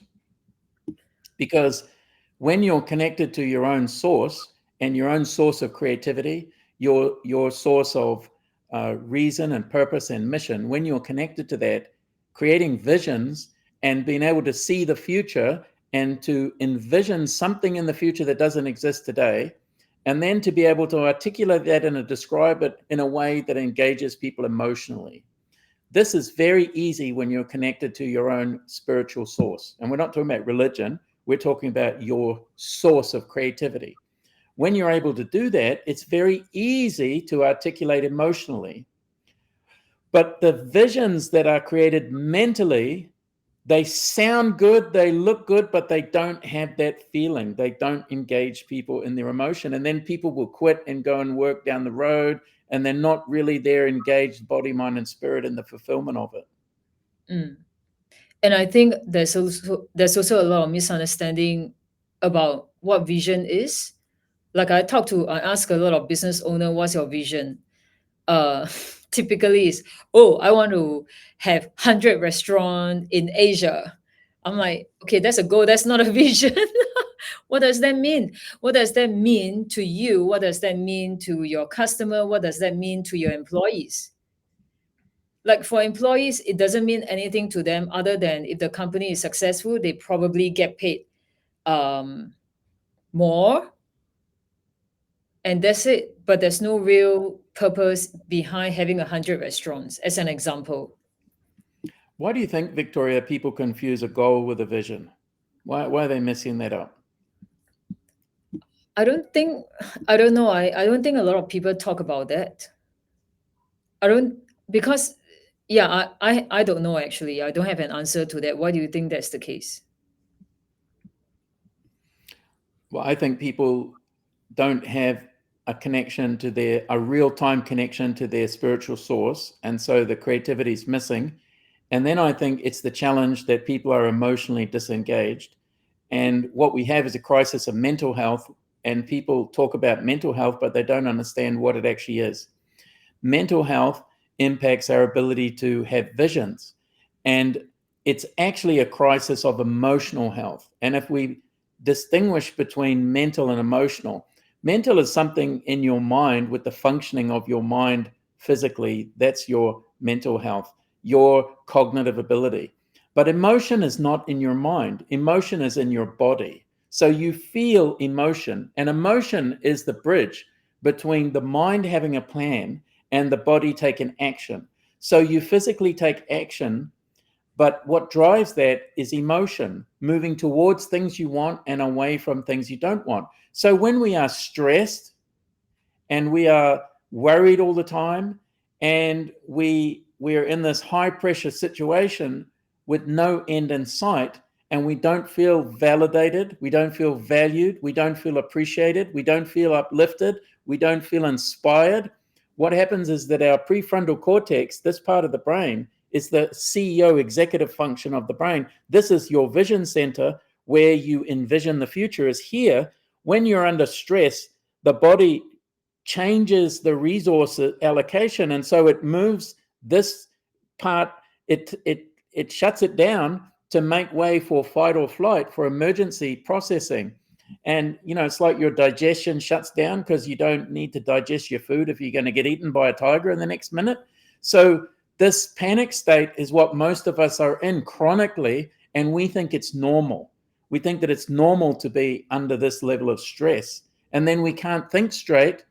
Because when you're connected to your own source and your own source of creativity, your source of reason and purpose and mission, when you're connected to that, creating visions and being able to see the future and to envision something in the future that doesn't exist today, and then to be able to articulate that and describe it in a way that engages people emotionally. This is very easy when you're connected to your own spiritual source. And we're not talking about religion, we're talking about your source of creativity. When you're able to do that, it's very easy to articulate emotionally. But the visions that are created mentally, they sound good, they look good, but they don't have that feeling. They don't engage people in their emotion. And then people will quit and go and work down the road, and they're not really there engaged body, mind, and spirit in the fulfillment of it. Mm. And I think there's also a lot of misunderstanding about what vision is. Like I ask a lot of business owner, what's your vision? Typically is, oh, I want to have 100 restaurant in Asia. I'm like, okay, that's a goal. That's not a vision. What does that mean? What does that mean to you? What does that mean to your customer? What does that mean to your employees? Like for employees, it doesn't mean anything to them other than if the company is successful, they probably get paid more, and that's it. But there's no real purpose behind having 100 restaurants, as an example. Why do you think, Victoria, people confuse a goal with a vision? Why are they messing that up? I don't know. I don't think a lot of people talk about that. Because yeah, I don't know actually. I don't have an answer to that. Why do you think that's the case? Well, I think people don't have a real-time connection to their spiritual source, and so the creativity is missing. And then I think it's the challenge that people are emotionally disengaged, and what we have is a crisis of mental health and people talk about mental health, but they don't understand what it actually is. Mental health impacts our ability to have visions, and it's actually a crisis of emotional health. And if we distinguish between mental and emotional, mental is something in your mind with the functioning of your mind physically. That's your mental health, your cognitive ability. But emotion is not in your mind. Emotion is in your body. So you feel emotion, and emotion is the bridge between the mind having a plan and the body taking action. So you physically take action, but what drives that is emotion, moving towards things you want and away from things you don't want. So when we are stressed and we are worried all the time, and we're in this high pressure situation with no end in sight, and we don't feel validated, we don't feel valued, we don't feel appreciated, we don't feel uplifted, we don't feel inspired, what happens is that our prefrontal cortex, this part of the brain, is the CEO, executive function of the brain. This is your vision center where you envision the future is here. When you're under stress, the body changes the resource allocation, and so it moves this part, it shuts it down to make way for fight or flight, for emergency processing. And it's like your digestion shuts down because you don't need to digest your food if you're going to get eaten by a tiger in the next minute. So this panic state is what most of us are in chronically, and we think it's normal. We think that it's normal to be under this level of stress, and then we can't think straight,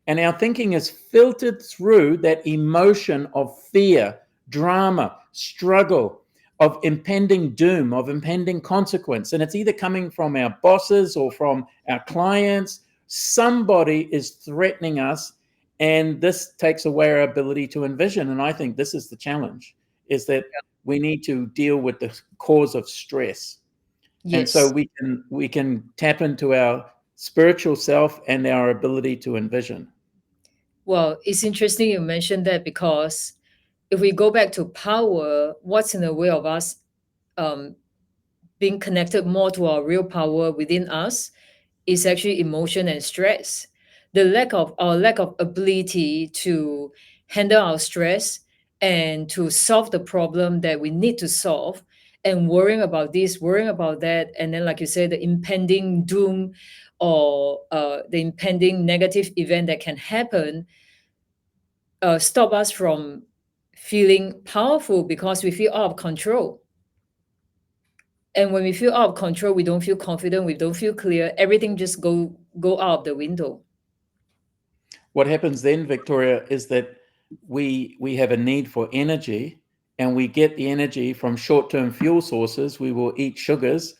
and our thinking is filtered through that emotion of fear, drama, struggle, of impending doom, of impending consequence. And it's either coming from our bosses or from our clients. Somebody is threatening us, and this takes away our ability to envision. And I think this is the challenge, is that we need to deal with the cause of stress. Yes. And so we can tap into our spiritual self and our ability to envision. Well, it's interesting you mentioned that, because if we go back to power, what's in the way of us being connected more to our real power within us is actually emotion and stress. The lack of ability to handle our stress and to solve the problem that we need to solve, and worrying about this, worrying about that, and then, like you said, the impending doom or the impending negative event that can happen stop us from feeling powerful, because we feel out of control. And when we feel out of control, we don't feel confident, we don't feel clear, everything just go out of the window. What happens then, Victoria, is that we have a need for energy, and we get the energy from short-term fuel sources. We will eat sugars,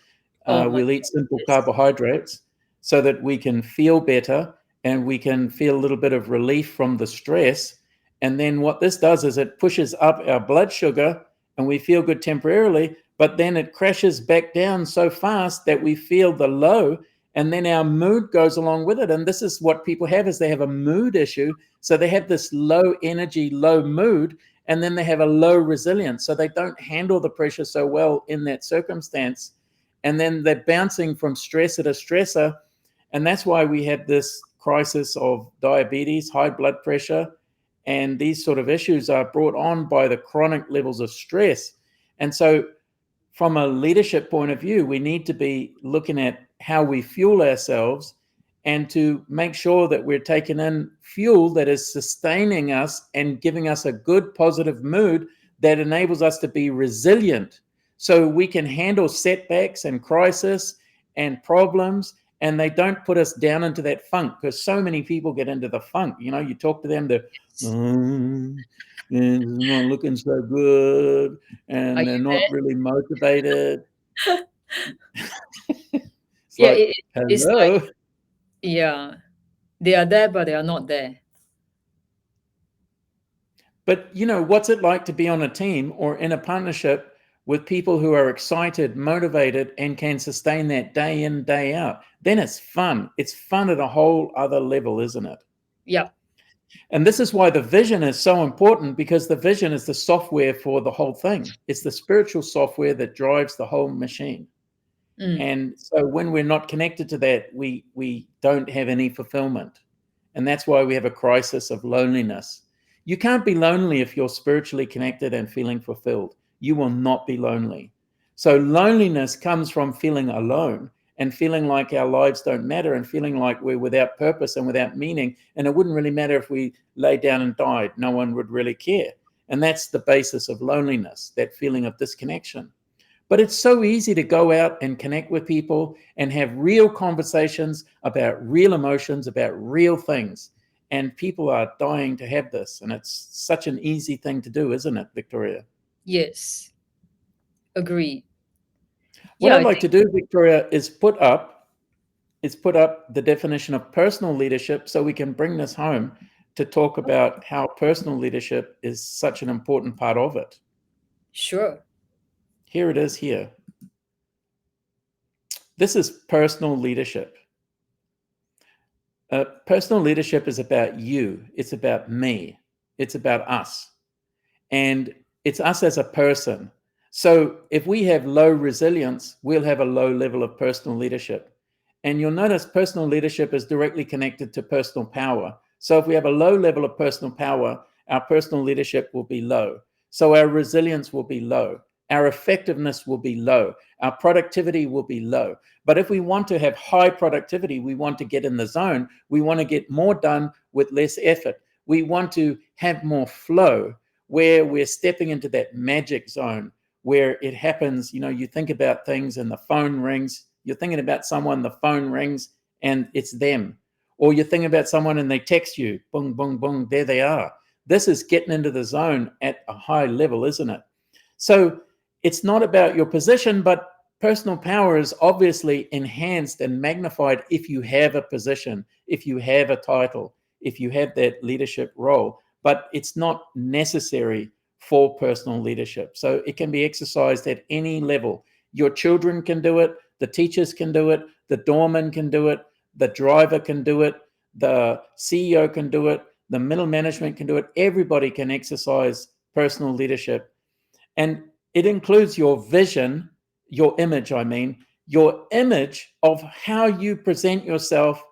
we'll eat simple carbohydrates, so that we can feel better and we can feel a little bit of relief from the stress. And then what this does is it pushes up our blood sugar, and we feel good temporarily, but then it crashes back down so fast that we feel the low, and then our mood goes along with it. And this is what people have, is they have a mood issue. So they have this low energy, low mood, and then they have a low resilience. So they don't handle the pressure so well in that circumstance. And then they're bouncing from stressor to stressor. And that's why we have this crisis of diabetes, high blood pressure, and these sort of issues are brought on by the chronic levels of stress. And so from a leadership point of view, we need to be looking at how we fuel ourselves, and to make sure that we're taking in fuel that is sustaining us and giving us a good positive mood that enables us to be resilient, so we can handle setbacks and crisis and problems, and they don't put us down into that funk, because so many people get into the funk. You talk to them, it's not looking so good, and they're not really motivated. It's Yeah, like, it's hello. like, yeah, they are there, but they are not there. But what's it like to be on a team or in a partnership with people who are excited, motivated, and can sustain that day in, day out? Then it's fun. It's fun at a whole other level, isn't it? Yeah. And this is why the vision is so important, because the vision is the software for the whole thing. It's the spiritual software that drives the whole machine. And so when we're not connected to that, we don't have any fulfillment. And that's why we have a crisis of loneliness. You can't be lonely if you're spiritually connected and feeling fulfilled. You will not be lonely. So loneliness comes from feeling alone and feeling like our lives don't matter and feeling like we're without purpose and without meaning. And it wouldn't really matter if we lay down and died. No one would really care. And that's the basis of loneliness, that feeling of disconnection. But it's so easy to go out and connect with people and have real conversations about real emotions, about real things. And people are dying to have this. And it's such an easy thing to do, isn't it, Victoria? Yes. Agreed. What Yeah, I'd like to do, Victoria, is put up the definition of personal leadership so we can bring this home to talk about how personal leadership is such an important part of it. Sure. Here it is here. This is personal leadership. Personal leadership is about you. It's about me. It's about us. And it's us as a person. So if we have low resilience, we'll have a low level of personal leadership. And you'll notice personal leadership is directly connected to personal power. So if we have a low level of personal power, our personal leadership will be low. So our resilience will be low. Our effectiveness will be low. Our productivity will be low. But if we want to have high productivity, we want to get in the zone. We want to get more done with less effort. We want to have more flow, where we're stepping into that magic zone where it happens. You know, you think about things and the phone rings. You're thinking about someone, the phone rings and it's them. Or you're thinking about someone and they text you, boom, boom, boom, there they are. This is getting into the zone at a high level, isn't it? So it's not about your position, but personal power is obviously enhanced and magnified if you have a position, if you have a title, if you have that leadership role. But it's not necessary for personal leadership. So it can be exercised at any level. Your children can do it, the teachers can do it, the doorman can do it, the driver can do it, the CEO can do it, the middle management can do it. Everybody can exercise personal leadership. And it includes your vision, your image, your image of how you present yourself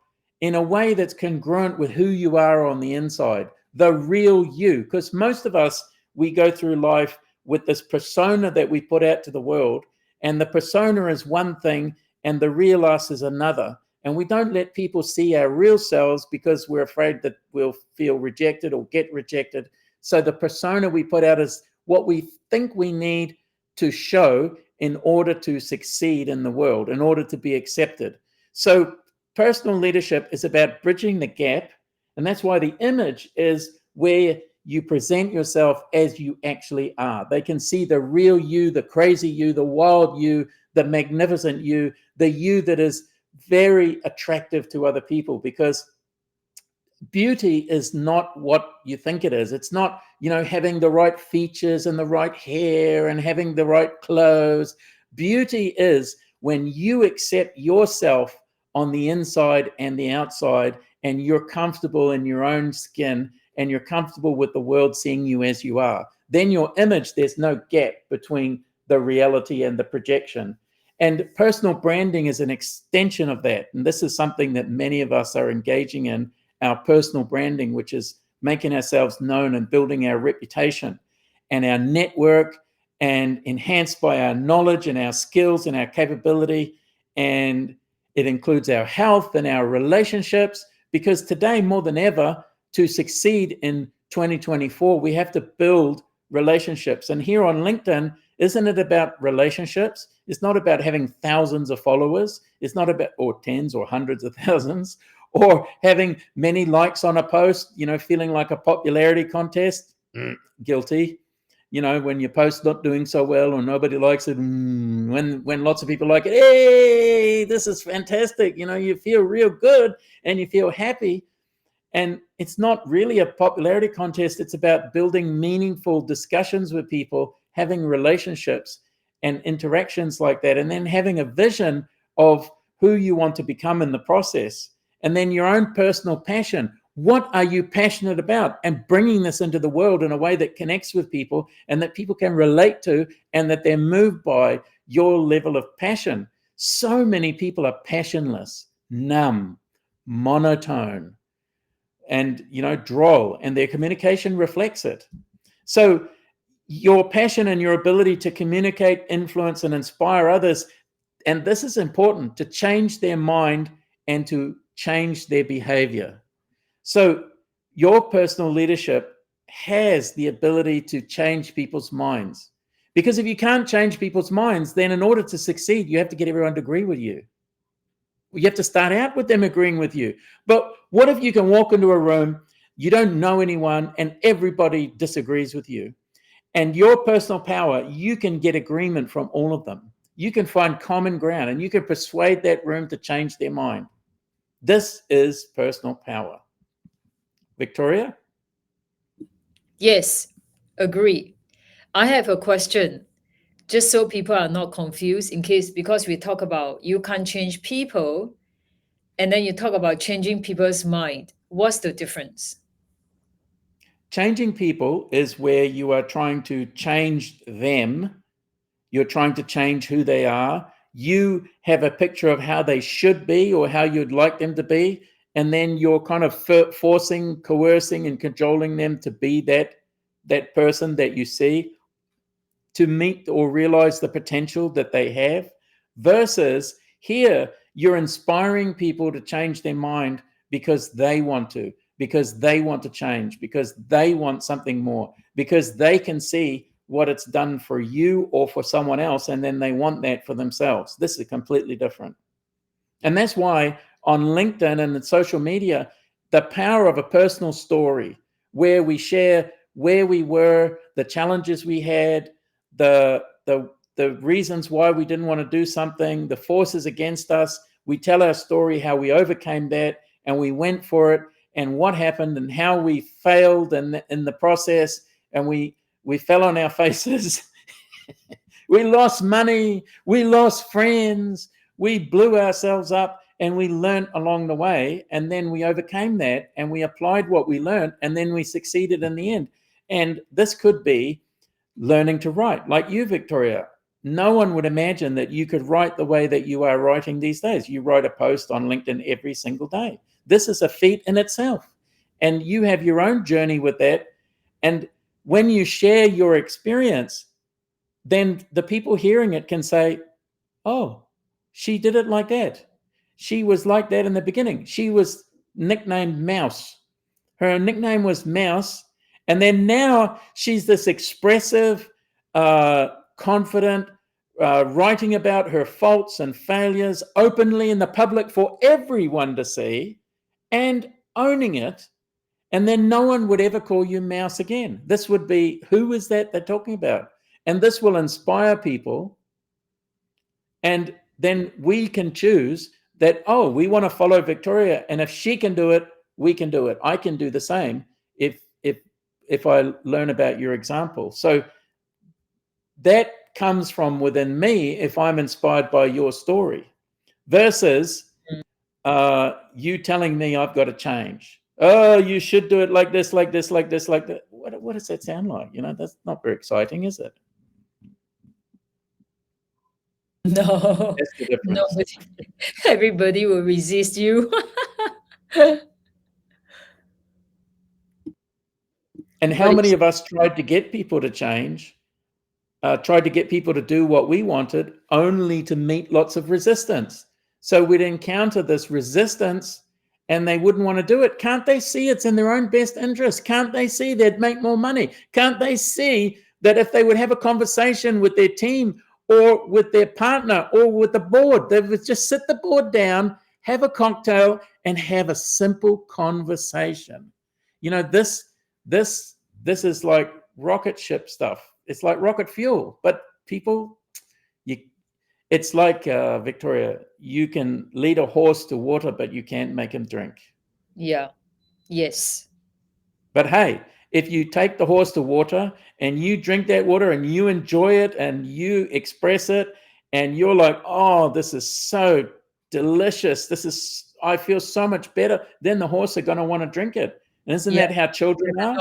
in a way that's congruent with who you are on the inside, the real you. Because most of us, we go through life with this persona that we put out to the world, and the persona is one thing and the real us is another. And we don't let people see our real selves because we're afraid that we'll feel rejected or get rejected. So the persona we put out is what we think we need to show in order to succeed in the world, in order to be accepted. So personal leadership is about bridging the gap. And that's why the image is where you present yourself as you actually are. They can see the real you, the crazy you, the wild you, the magnificent you, the you that is very attractive to other people, because beauty is not what you think it is. It's not, having the right features and the right hair and having the right clothes. Beauty is when you accept yourself on the inside and the outside, and you're comfortable in your own skin and you're comfortable with the world seeing you as you are. Then your image, there's no gap between the reality and the projection. And personal branding is an extension of that. And this is something that many of us are engaging in, our personal branding, which is making ourselves known and building our reputation and our network, and enhanced by our knowledge and our skills and our capability. And it includes our health and our relationships, because today more than ever, to succeed in 2024, we have to build relationships. And here on LinkedIn, isn't it about relationships? It's not about having thousands of followers. It's not about, or tens or hundreds of thousands, or having many likes on a post, feeling like a popularity contest. Guilty. When your post's not doing so well or nobody likes it, when lots of people like it, hey, this is fantastic. You feel real good and you feel happy. And it's not really a popularity contest. It's about building meaningful discussions with people, having relationships and interactions like that, and then having a vision of who you want to become in the process. And then your own personal passion. What are you passionate about? And bringing this into the world in a way that connects with people and that people can relate to, and that they're moved by your level of passion. So many people are passionless, numb, monotone, and droll, and their communication reflects it. So your passion and your ability to communicate, influence, and inspire others, and this is important, to change their mind and to change their behavior. So your personal leadership has the ability to change people's minds. Because if you can't change people's minds, then in order to succeed, you have to get everyone to agree with you. You have to start out with them agreeing with you. But what if you can walk into a room, you don't know anyone, and everybody disagrees with you? And your personal power, you can get agreement from all of them. You can find common ground, and you can persuade that room to change their mind. This is personal power. Victoria? Yes, agree. I have a question, just so people are not confused, because we talk about you can't change people, and then you talk about changing people's mind. What's the difference? Changing people is where you are trying to change them. You're trying to change who they are. You have a picture of how they should be or how you'd like them to be. And then you're kind of forcing, coercing, and cajoling them to be that person that you see, to meet or realize the potential that they have. Versus here, you're inspiring people to change their mind because they want to, because they want to change, because they want something more, because they can see what it's done for you or for someone else, and then they want that for themselves. This is completely different. And that's why on LinkedIn and social media, the power of a personal story where we share where we were, the challenges we had, the reasons why we didn't want to do something, the forces against us. We tell our story, how we overcame that, and we went for it, and what happened, and how we failed in the process, and we fell on our faces. We lost money, we lost friends, we blew ourselves up, and we learned along the way, and then we overcame that, and we applied what we learned, and then we succeeded in the end. And this could be learning to write, like you, Victoria. No one would imagine that you could write the way that you are writing these days. You write a post on LinkedIn every single day. This is a feat in itself. And you have your own journey with that. And when you share your experience, then the people hearing it can say, oh, she did it like that. She was like that in the beginning. She was nicknamed Mouse. Her nickname was Mouse. And then now she's this expressive, confident, writing about her faults and failures openly in the public for everyone to see and owning it. And then no one would ever call you Mouse again. This would be, who is that they're talking about? And this will inspire people. And then we can choose that, oh, we want to follow Victoria. And if she can do it, we can do it. I can do the same if I learn about your example. So that comes from within me if I'm inspired by your story versus you telling me I've got to change. Oh, you should do it like this, like this, like this, like that. What does that sound like? That's not very exciting, is it? No, That's the difference. nobody, everybody will resist you. And how many of us tried to get people to change, tried to get people to do what we wanted, only to meet lots of resistance? So we'd encounter this resistance and they wouldn't want to do it. Can't they see it's in their own best interest? Can't they see they'd make more money? Can't they see that if they would have a conversation with their team or with their partner or with the board, they would just sit the board down, have a cocktail, and have a simple conversation? This is like rocket ship stuff. It's like rocket fuel. But people, it's like, Victoria, you can lead a horse to water, but you can't make him drink. Yeah. Yes. But hey, if you take the horse to water and you drink that water and you enjoy it and you express it and you're like, oh, this is so delicious. I feel so much better. Then the horse are going to want to drink it. And isn't that how children are?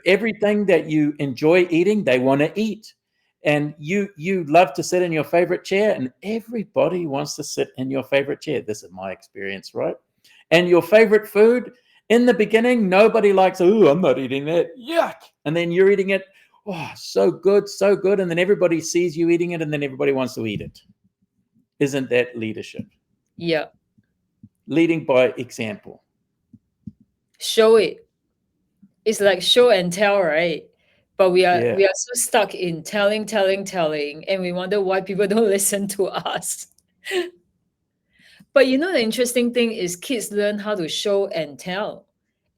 Everything that you enjoy eating, they want to eat. And you love to sit in your favorite chair, and everybody wants to sit in your favorite chair. This is my experience, right? And your favorite food, in the beginning, nobody likes, oh, I'm not eating that. Yuck. And then you're eating it. Oh, so good, so good. And then everybody sees you eating it, and then everybody wants to eat it. Isn't that leadership? Yeah. Leading by example. Show it. It's like show and tell, right? But we are Yeah. so stuck in telling, and we wonder why people don't listen to us. But you know, the interesting thing is kids learn how to show and tell,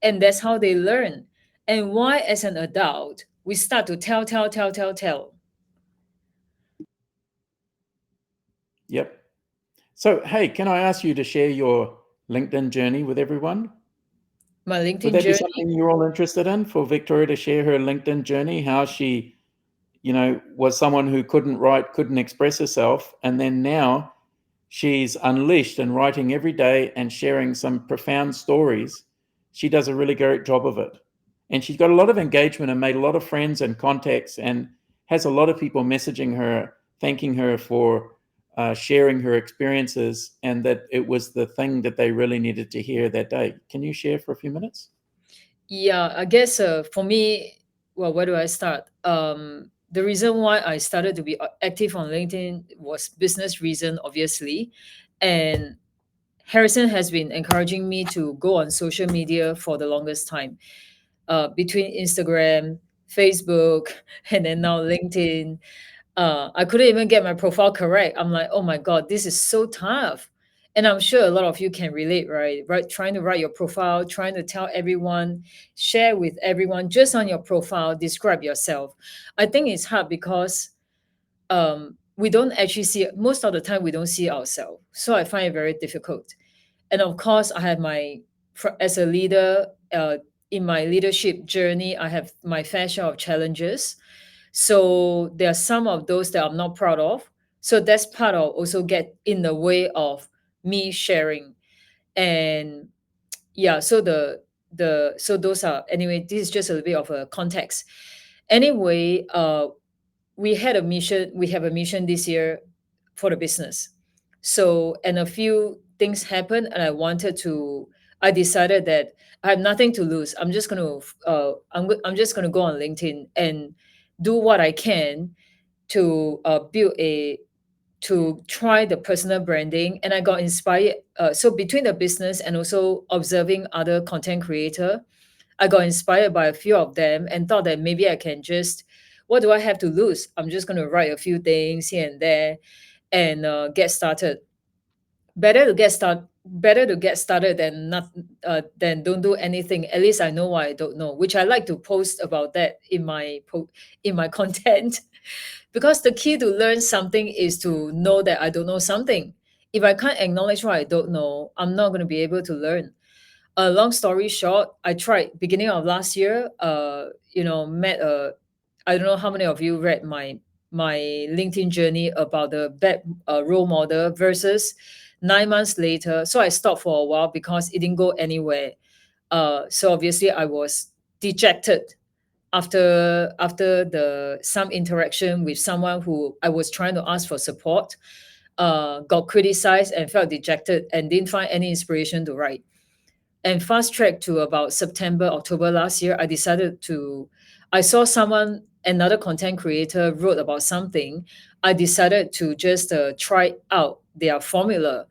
and that's how they learn. And why, as an adult, we start to tell. Yep. So, hey, can I ask you to share your LinkedIn journey with everyone? My Would LinkedIn that be journey. something you're all interested in, for Victoria to share her LinkedIn journey, how she, was someone who couldn't write, couldn't express herself, and then now she's unleashed and writing every day and sharing some profound stories. She does a really great job of it. And she's got a lot of engagement and made a lot of friends and contacts, and has a lot of people messaging her, thanking her for sharing her experiences, and that it was the thing that they really needed to hear that day. Can you share for a few minutes? Yeah, I guess for me, well, where do I start? The reason why I started to be active on LinkedIn was business reason, obviously, and Harrison has been encouraging me to go on social media for the longest time, between Instagram, Facebook, and then now LinkedIn. I couldn't even get my profile correct. I'm like, oh my God, this is so tough. And I'm sure a lot of you can relate, right? Right, trying to write your profile, trying to tell everyone, share with everyone just on your profile, describe yourself. I think it's hard because we don't actually see it. Most of the time we don't see ourselves. So I find it very difficult. And of course, I have as a leader, in my leadership journey, I have my fair share of challenges. So there are some of those that I'm not proud of. So that's part of also get in the way of me sharing. And yeah, so so those are, anyway, this is just a little bit of a context. Anyway, we have a mission this year for the business. So, and a few things happened, and I decided that I have nothing to lose. I'm just gonna go on LinkedIn and do what I can to try the personal branding. And I got inspired. So between the business and also observing other content creator, I got inspired by a few of them and thought that maybe I can just, what do I have to lose? I'm just going to write a few things here and there and get started. Better to get started than not than don't do anything. At least I know what I don't know, which I like to post about that in my content. Because the key to learn something is to know that I don't know something. If I can't acknowledge what I don't know, I'm not going to be able to learn. Long story short, I tried beginning of last year. Met a. I don't know how many of you read my LinkedIn journey about the bad role model versus 9 months later. So I stopped for a while because it didn't go anywhere. So obviously I was dejected after the some interaction with someone who I was trying to ask for support. Got criticized and felt dejected and didn't find any inspiration to write. And fast track to about September, October last year, I saw another content creator wrote about something. I decided to just try out their formula.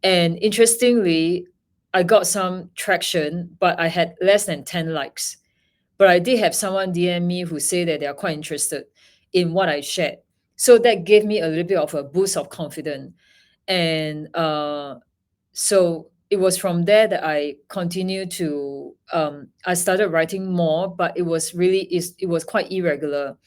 And interestingly, I got some traction, but I had less than 10 likes. But I did have someone DM me who say that they are quite interested in what I shared. So that gave me a little bit of a boost of confidence. And so it was from there that I continued to I started writing more, but it was quite irregular.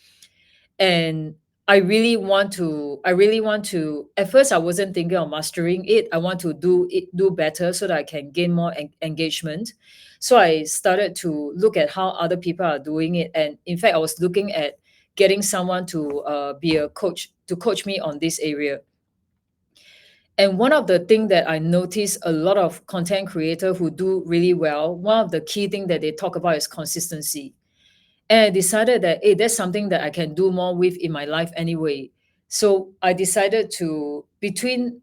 And I really want to, at first I wasn't thinking of mastering it. I want to do better so that I can gain more engagement. So I started to look at how other people are doing it. And in fact, I was looking at getting someone to be a coach to coach me on this area. And one of the things that I notice a lot of content creators who do really well, one of the key things that they talk about is consistency. And I decided that, hey, that's something that I can do more with in my life anyway. So I decided to, between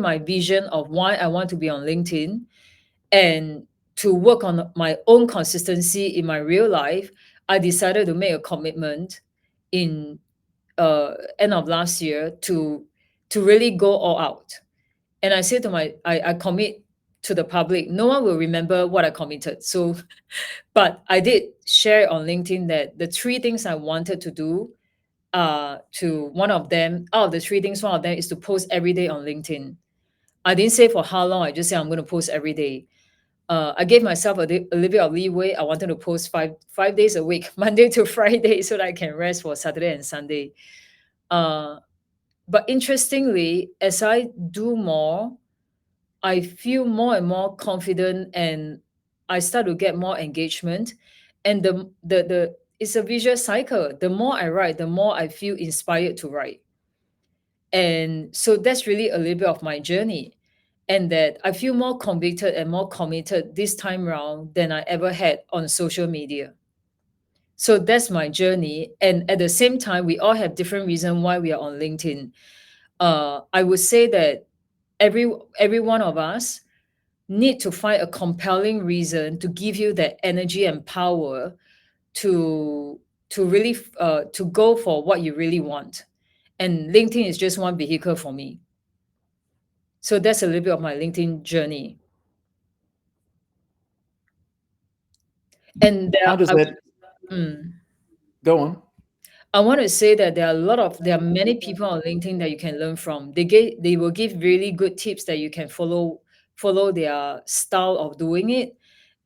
my vision of why I want to be on LinkedIn and to work on my own consistency in my real life, I decided to make a commitment in end of last year to really go all out. And I said to I commit to the public. No one will remember what I committed. So, but I did share on LinkedIn that the three things I wanted to do, to one of them, out of the three things, one of them is to post every day on LinkedIn. I didn't say for how long. I just said I'm going to post every day. I gave myself a little bit of leeway. I wanted to post five days a week, Monday to Friday, so that I can rest for Saturday and Sunday. Uh, but interestingly, as I do more, I feel more and more confident, and I start to get more engagement. And the it's a visual cycle. The more I write, the more I feel inspired to write. And so that's really a little bit of my journey. And that I feel more convicted and more committed this time around than I ever had on social media. So that's my journey. And at the same time, we all have different reasons why we are on LinkedIn. I would say that every every one of us need to find a compelling reason to give you that energy and power to really to go for what you really want. And LinkedIn is just one vehicle for me. So that's a little bit of my LinkedIn journey. And How does I, that mm, go on? I want to say that there are many people on LinkedIn that you can learn from. They will give really good tips that you can follow their style of doing it,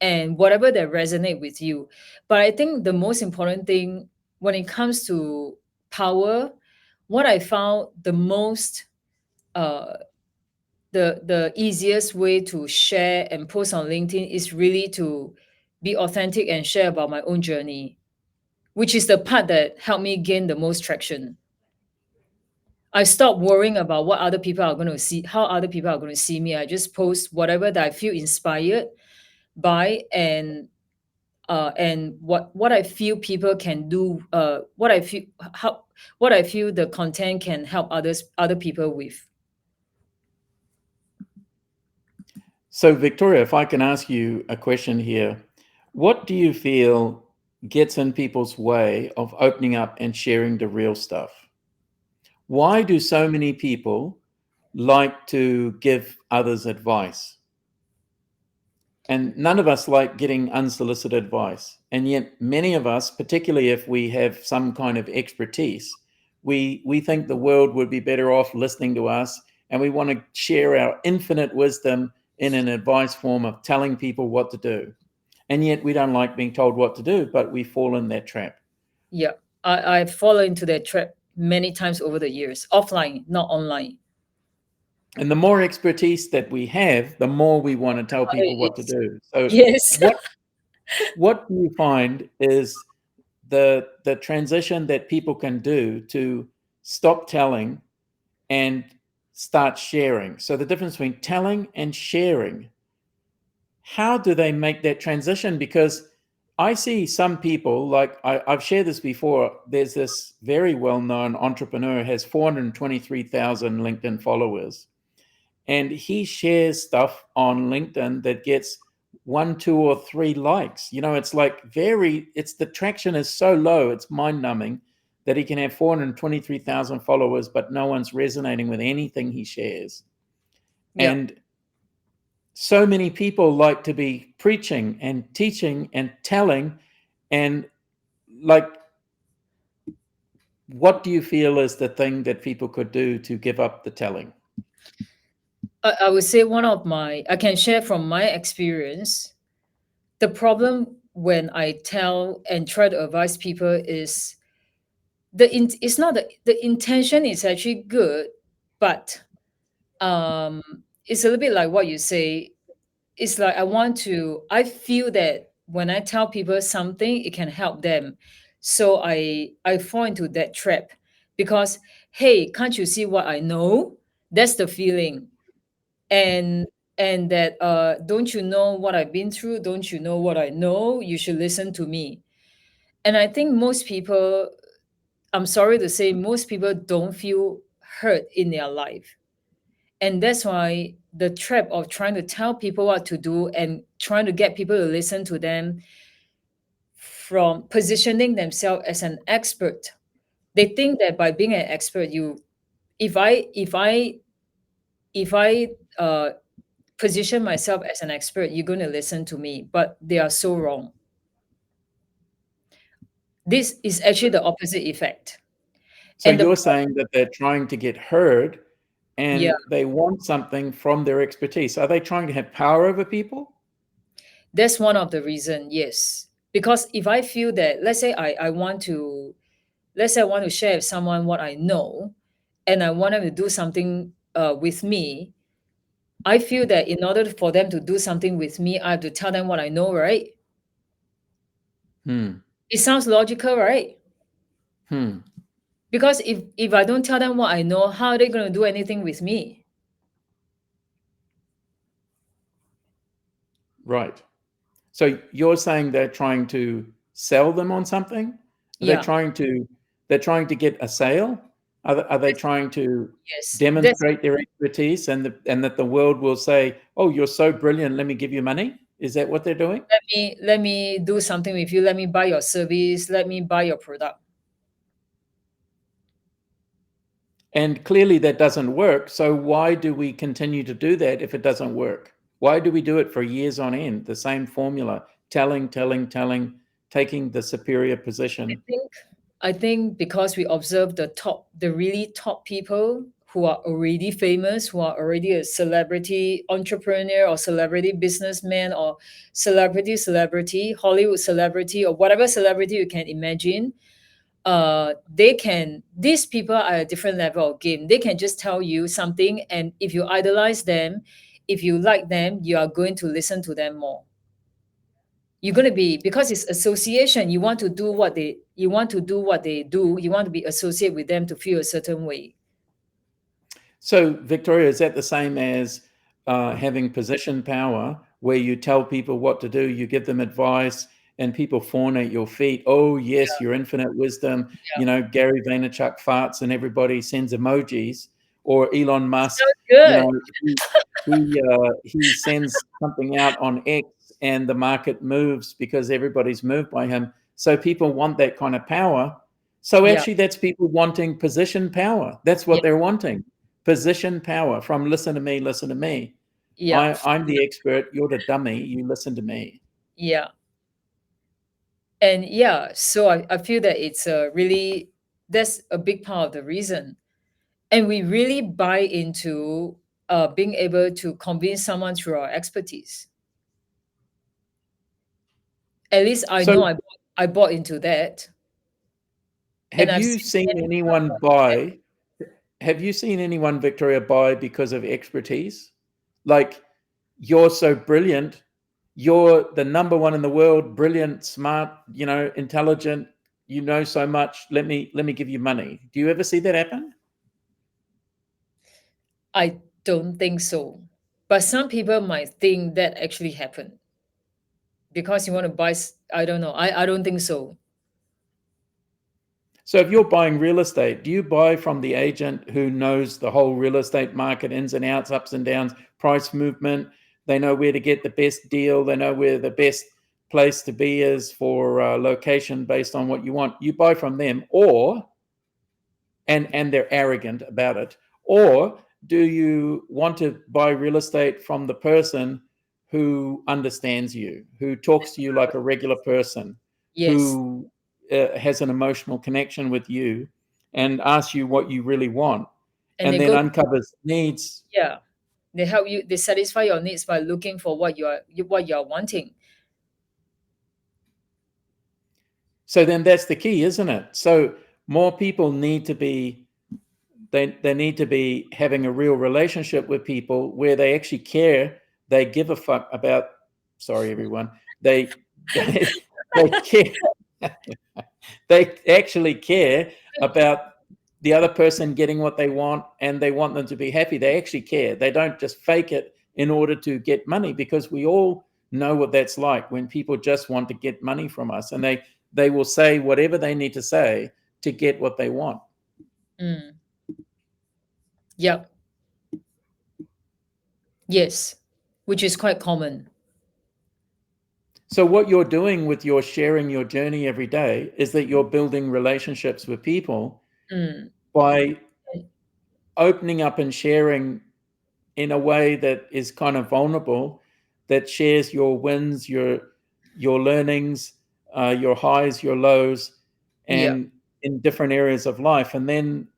and whatever that resonate with you. But I think the most important thing when it comes to power, what I found the most uh the easiest way to share and post on LinkedIn is really to be authentic and share about my own journey, which is the part that helped me gain the most traction. I stopped worrying about what other people are going to see, how other people are going to see me. I just post whatever that I feel inspired by, and what I feel people can do, what I feel the content can help other people with. So, Victoria, if I can ask you a question here, what do you feel gets in people's way of opening up and sharing the real stuff? Why do so many people like to give others advice? And none of us like getting unsolicited advice. And yet, many of us, particularly if we have some kind of expertise, we think the world would be better off listening to us. And we want to share our infinite wisdom in an advice form of telling people what to do. And yet, we don't like being told what to do, but we fall in that trap. Yeah, I've fallen into that trap many times over the years, offline, not online. And the more expertise that we have, the more we want to tell people what to It's do. So, yes. what do you find is the transition that people can do to stop telling and start sharing? So the difference between telling and sharing, how do they make that transition? Because I see some people, like I've shared this before, there's this very well-known entrepreneur, has 423,000 LinkedIn followers, and he shares stuff on LinkedIn that gets 1, 2, or 3 likes. It's like it's the traction is so low, it's mind numbing that he can have 423,000 followers, but no one's resonating with anything he shares. Yeah. And so many people like to be preaching and teaching and telling. And like, what do you feel is the thing that people could do to give up the telling? I would say I can share from my experience. The problem when I tell and try to advise people is it's not the intention is actually good, but um, it's a little bit like what you say. It's like I feel that when I tell people something, it can help them. So I fall into that trap because, hey, can't you see what I know? That's the feeling. And that don't you know what I've been through? Don't you know what I know? You should listen to me. And I think most people, I'm sorry to say, most people don't feel heard in their life. And that's why the trap of trying to tell people what to do and trying to get people to listen to them from positioning themselves as an expert. They think that by being an expert, if I if I if I position myself as an expert, you're going to listen to me. But they are so wrong. This is actually the opposite effect. So And you're saying that they're trying to get heard yeah, and they want something from their expertise. Are they trying to have power over people? that's one of the reason. Yes, because if I feel that, let's say I want to, let's say I want to share with someone what I know, and I want them to do something with me. I feel that in order for them to do something with me, I have to tell them what I know, right? It sounds logical, right? Because if I don't tell them what I know, how are they going to do anything with me? Right. So you're saying they're trying to sell them on something? Are they Yeah, they're trying to get a sale? Are they trying to yes. That's demonstrate their expertise and that the world will say, "Oh, you're so brilliant, let me give you money"? Is that what they're doing? let me do something with you. Let me buy your service. Let me buy your product. And clearly that doesn't work. So why do we continue to do that if it doesn't work? Why do we do it for years on end? The same formula, telling, taking the superior position. I think because we observe the really top people who are already famous, who are already a celebrity entrepreneur or celebrity businessman or celebrity, Hollywood celebrity or whatever celebrity you can imagine. These people are a different level of game. They can just tell you something, and if you idolize them, if you like them, you are going to listen to them more. You're going to be, because it's association, you want to do what they you want to do what they do, you want to be associated with them to feel a certain way. So, Victoria, is that the same as having position power, where you tell people what to do, you give them advice, and people fawn at your feet? Oh, yes, your infinite wisdom. Yeah. Gary Vaynerchuk farts, and everybody sends emojis. Or Elon Musk, Sounds good. he sends something out on X, and the market moves because everybody's moved by him. So people want that kind of power. So Yeah. actually, that's people wanting position power. That's what Yeah. they're wanting. Position power from listen to me, listen to me. Yeah. I'm the expert, you're the dummy, you listen to me. Yeah. And yeah, so I feel that it's a really, that's a big part of the reason. And we really buy into being able to convince someone through our expertise. At least I know So I bought into that. And have I've you seen seen many people anyone bought into that. buy? Have you seen anyone, Victoria, buy because of expertise? Like, you're so brilliant, you're the number one in the world, brilliant, smart, intelligent, you know so much, let me give you money. Do you ever see that happen? I don't think so. But some people might think that actually happened because you want to buy. I don't know. I don't think so. So if you're buying real estate, do you buy from the agent who knows the whole real estate market, ins and outs, ups and downs, price movement? They know where to get the best deal. They know where the best place to be is for location based on what you want. You buy from them, and they're arrogant about it. Or do you want to buy real estate from the person who understands you, who talks to you like a regular person, Yes. who has an emotional connection with you and asks you what you really want, And and they then go, uncovers needs? yeah. They help you. They satisfy your needs by looking for what you are wanting. So then that's the key, isn't it? So more people need to be they need to be having a real relationship with people where they actually care. They give a fuck about. Sorry, everyone. They they care. They actually care about the other person getting what they want, and they want them to be happy. They actually care. They don't just fake it in order to get money, because we all know what that's like when people just want to get money from us, and they will say whatever they need to say to get what they want. Yep. Yes, which is quite common. So what you're doing with your sharing your journey every day is that you're building relationships with people by opening up and sharing in a way that is kind of vulnerable, that shares your wins, your learnings, your highs, your lows, and in different areas of life. And then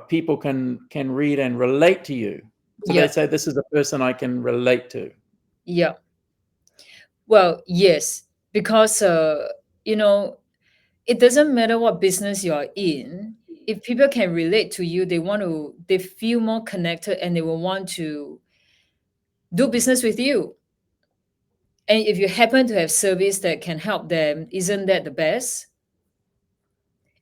people can read and relate to you. So they say, this is a person I can relate to. Yeah. Well, yes, because it doesn't matter what business you're in. If people can relate to you, they feel more connected and they will want to do business with you. And if you happen to have service that can help them, isn't that the best?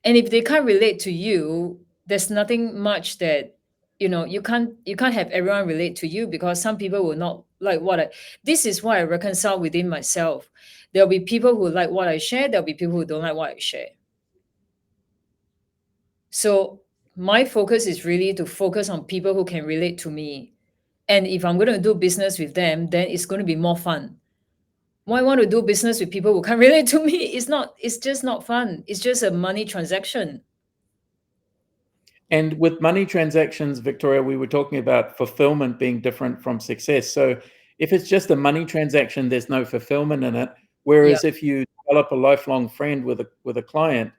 And if they can't relate to you, there's nothing much that you can't have everyone relate to you, because some people will not like this is why I reconcile within myself. There'll be people who like what I share, there'll be people who don't like what I share. So my focus is really to focus on people who can relate to me. And if I'm going to do business with them, then it's going to be more fun. Why want to do business with people who can't relate to me? It's just not fun. It's just a money transaction. And with money transactions, Victoria, we were talking about fulfillment being different from success. So if it's just a money transaction, there's no fulfillment in it. Whereas if you develop a lifelong friend with a client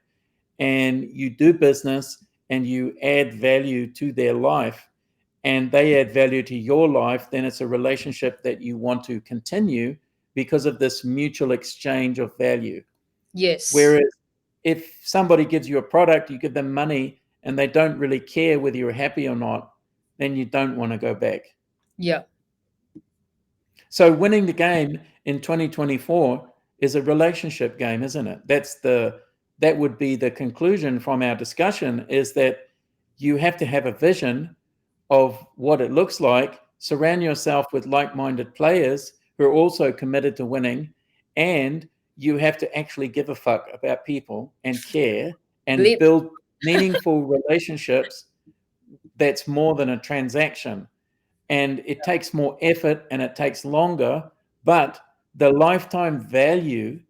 and you do business and you add value to their life and they add value to your life, then it's a relationship that you want to continue because of this mutual exchange of value. Yes. Whereas if somebody gives you a product, you give them money, and they don't really care whether you're happy or not, then you don't want to go back. Yeah. So winning the game in 2024 is a relationship game, isn't it? That would be the conclusion from our discussion, is that you have to have a vision of what it looks like, surround yourself with like-minded players who are also committed to winning, and you have to actually give a fuck about people and care and build meaningful relationships. That's more than a transaction, and it takes more effort and it takes longer, but the lifetime value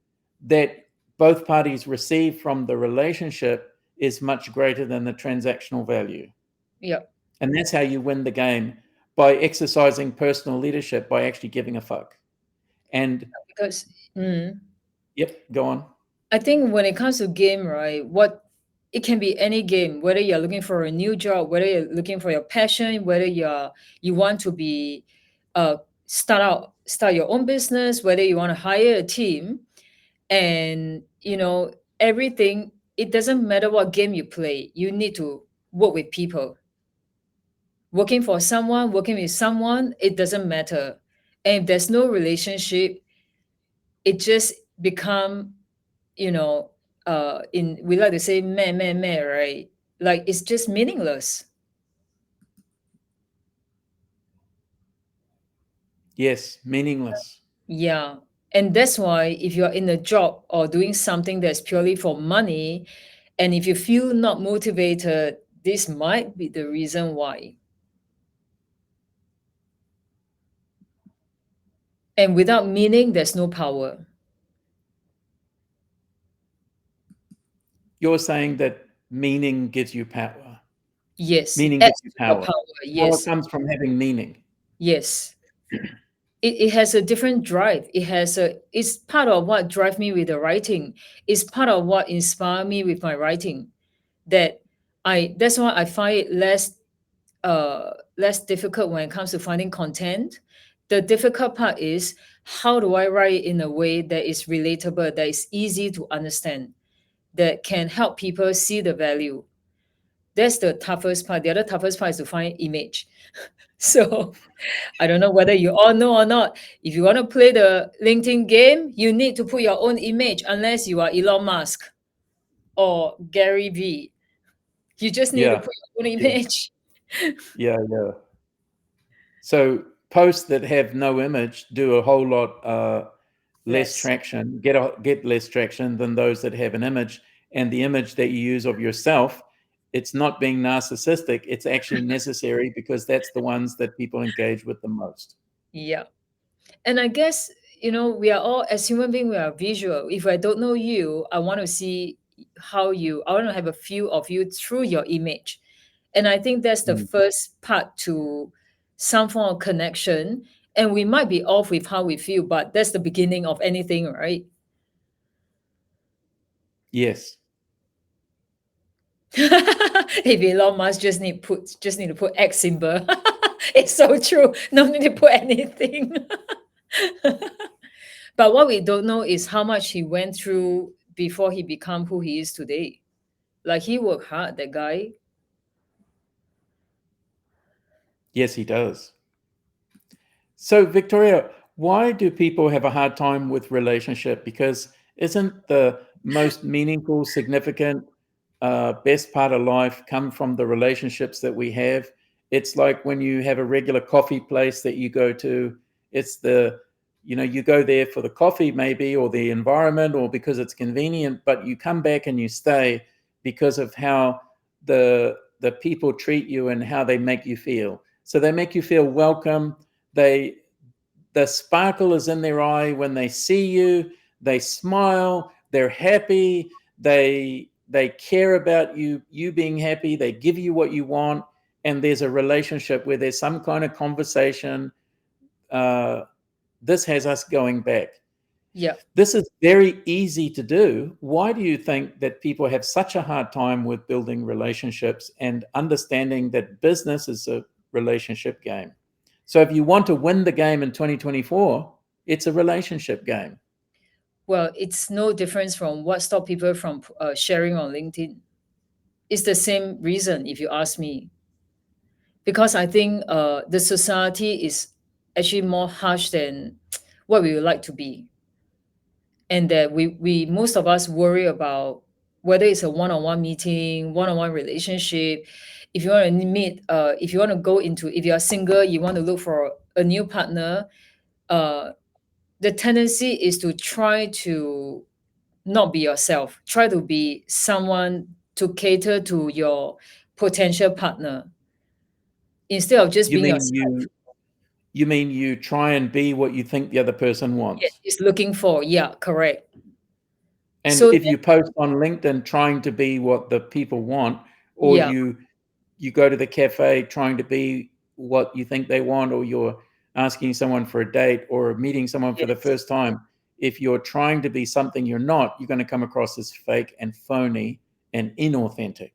that both parties receive from the relationship is much greater than the transactional value. Yeah. And that's how you win the game, by exercising personal leadership, by actually giving a fuck. And because yep, go on. I think when it comes to game, right, it can be any game, whether you're looking for a new job, whether you're looking for your passion, whether you want to be start your own business, whether you want to hire a team, and everything. It doesn't matter what game you play, you need to work with people. Working for someone, working with someone, it doesn't matter. And if there's no relationship, it just become we like to say meh, right? Like it's just meaningless. Yes, meaningless. Yeah. And that's why if you're in a job or doing something that's purely for money, and if you feel not motivated, this might be the reason why. And without meaning, there's no power. You're saying that meaning gives you power. Yes. Meaning gives you power. Yes. Power comes from having meaning. Yes. It has a different drive. It's part of what drives me with the writing. It's part of what inspires me with my writing. That's why I find it less difficult when it comes to finding content. The difficult part is, how do I write in a way that is relatable, that is easy to understand, that can help people see the value. That's the toughest part. The other toughest part is to find image. So I don't know whether you all know or not. If you want to play the LinkedIn game, you need to put your own image, unless you are Elon Musk or Gary Vee. You just need to put your own image. Yeah. So posts that have no image do a whole lot less traction, get less traction than those that have an image. And the image that you use of yourself, it's not being narcissistic. It's actually necessary because that's the ones that people engage with the most. Yeah. And I guess, we are all, as human beings, we are visual. If I don't know you, I want to see I want to have a view of you through your image. And I think that's the first part to some form of connection. And we might be off with how we feel, but that's the beginning of anything, right? Yes. If Elon Musk just need to put X symbol. It's so true. No need to put anything. But what we don't know is how much he went through before he became who he is today. Like, he worked hard, that guy. Yes, he does. So, Victoria, why do people have a hard time with relationship? Because isn't the most meaningful, significant, best part of life come from the relationships that we have? It's like when you have a regular coffee place that you go to, it's you go there for the coffee maybe, or the environment, or because it's convenient, but you come back and you stay because of how the people treat you and how they make you feel. So they make you feel welcome. The sparkle is in their eye when they see you. They smile. They're happy. They care about you being happy. They give you what you want, and there's a relationship where there's some kind of conversation. This has us going back. Yeah. This is very easy to do. Why do you think that people have such a hard time with building relationships and understanding that business is a relationship game? So if you want to win the game in 2024, it's a relationship game. Well, it's no difference from what stop people from sharing on LinkedIn. It's the same reason, if you ask me. Because I think the society is actually more harsh than what we would like to be. And that we most of us worry about whether it's a one-on-one meeting, one-on-one relationship. If you want to meet, if you want to go into, if you're single, you want to look for a new partner, the tendency is to try to not be yourself, try to be someone to cater to your potential partner instead of just being yourself. You mean you try and be what you think the other person wants? Is looking for. Yeah, correct. And So if you post on LinkedIn trying to be what the people want, or yeah, you go to the cafe trying to be what you think they want, or you're asking someone for a date or meeting someone for the yes, first time, if you're trying to be something you're not, you're going to come across as fake and phony and inauthentic.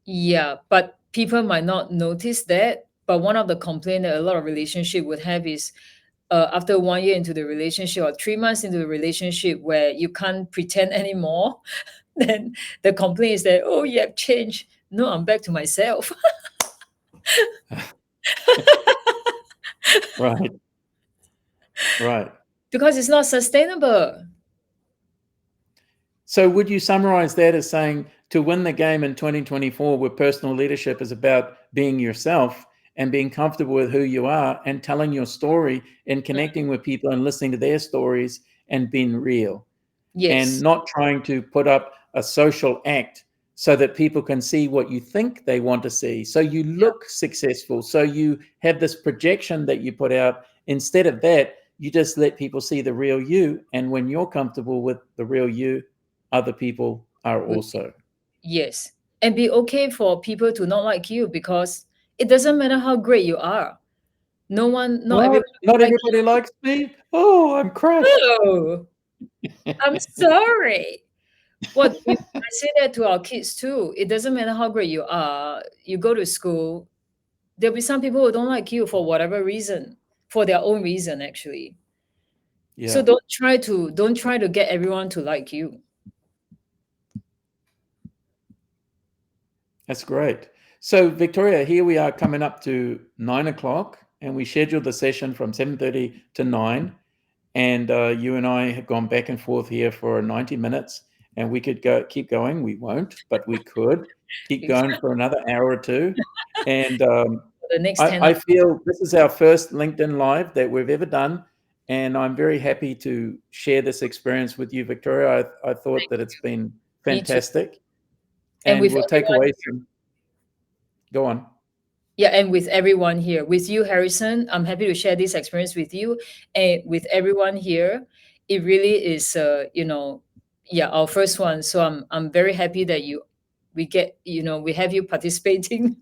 yeah, but people might not notice that. But one of the complaints that a lot of relationship would have is after 1 year into the relationship or 3 months into the relationship where you can't pretend anymore, then the complaint is that, oh, you have changed. No, I'm back to myself. Right. Right. Because it's not sustainable. So would you summarize that as saying to win the game in 2024 where personal leadership is about being yourself and being comfortable with who you are and telling your story and connecting with people and listening to their stories and being real? Yes. And not trying to put up a social act so that people can see what you think they want to see. So you look successful. So you have this projection that you put out. Instead of that, you just let people see the real you. And when you're comfortable with the real you, other people are also. Yes. And be okay for people to not like you, because it doesn't matter how great you are. Not Everybody likes me. Oh, I'm crushed. Oh, I'm sorry. What I say that to our kids too. It doesn't matter how great you are. You go to school, there'll be some people who don't like you for whatever reason, for their own reason, actually. Yeah. So don't try to get everyone to like you. That's great. So Victoria, here we are coming up to 9 o'clock, and we scheduled the session from 7:30 to 9. And you and I have gone back and forth here for 90 minutes, and we could keep going. We won't, but we could keep going for another hour or two. And The next 10 I feel this is our first LinkedIn Live that we've ever done. And I'm very happy to share this experience with you, Victoria. I thought that it's been fantastic. And with we'll take away some. Go on. Yeah, and with everyone here, with you, Harrison, I'm happy to share this experience with you and with everyone here. It really is, our first one. So I'm very happy that we have you participating.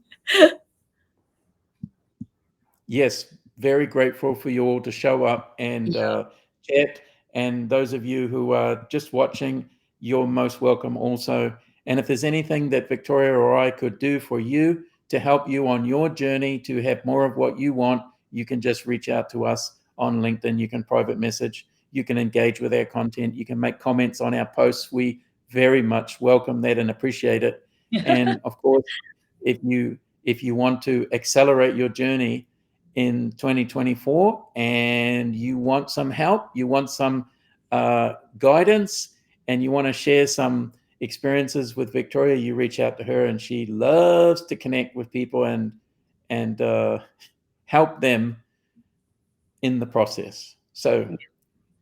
Yes, very grateful for you all to show up and chat. And those of you who are just watching, you're most welcome also. And if there's anything that Victoria or I could do for you to help you on your journey to have more of what you want, you can just reach out to us on LinkedIn. You can private message. You can engage with our content. You can make comments on our posts. We very much welcome that and appreciate it. And of course, if you want to accelerate your journey in 2024 and you want some help, you want some guidance, and you want to share some experiences with Victoria, you reach out to her, and she loves to connect with people and help them in the process. So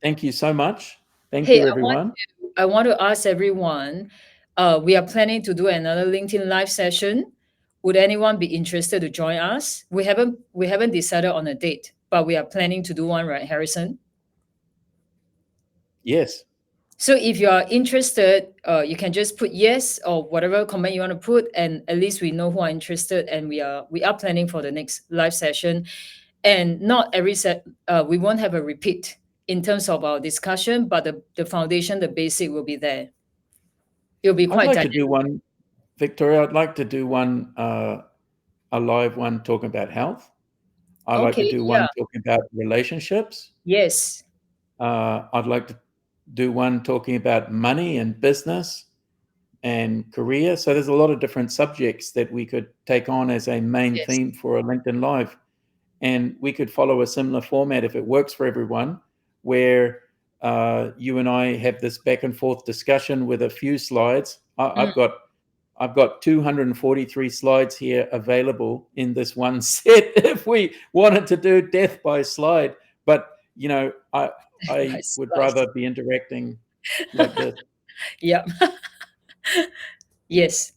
thank you so much. Thank you, everyone. I want to ask everyone, we are planning to do another LinkedIn live session. Would anyone be interested to join us? We haven't decided on a date, but we are planning to do one, right, Harrison? Yes. So if you are interested, you can just put yes or whatever comment you want to put, and at least we know who are interested, and we are planning for the next live session. And not every we won't have a repeat in terms of our discussion, but the foundation, the basic will be there. It'll be quite I'd like to do one, Victoria. I'd like to do one, a live one talking about health. I'd like to do one talking about relationships. Yes. I'd like to do one talking about money and business and career. So there's a lot of different subjects that we could take on as a main theme for a LinkedIn Live. And we could follow a similar format if it works for everyone, where you and I have this back and forth discussion with a few slides. I've got 243 slides here available in this one set if we wanted to do death by slide. But, I would rather be interacting like this. Yeah. Yes.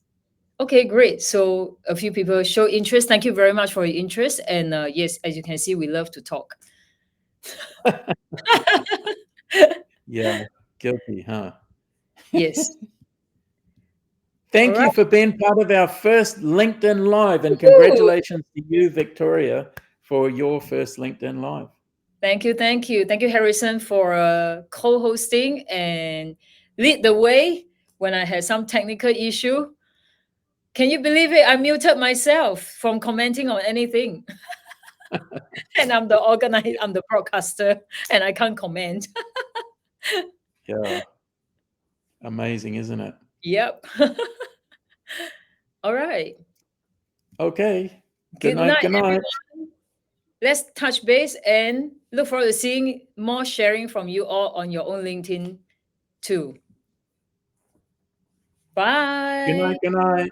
Okay, great. So a few people show interest. Thank you very much for your interest. And yes, as you can see, we love to talk. Yeah, guilty, huh? Yes. Thank you for being part of our first LinkedIn Live, and congratulations to you, Victoria, for your first LinkedIn Live. Thank you, Harrison, for co-hosting and lead the way when I had some technical issue. Can you believe it? I muted myself from commenting on anything. And I'm the organizer, I'm the broadcaster, and I can't comment. Yeah. Amazing, isn't it? Yep. All right. Okay. Good night, Good night. everyone. Let's touch base and look forward to seeing more sharing from you all on your own LinkedIn too. Bye. Good night.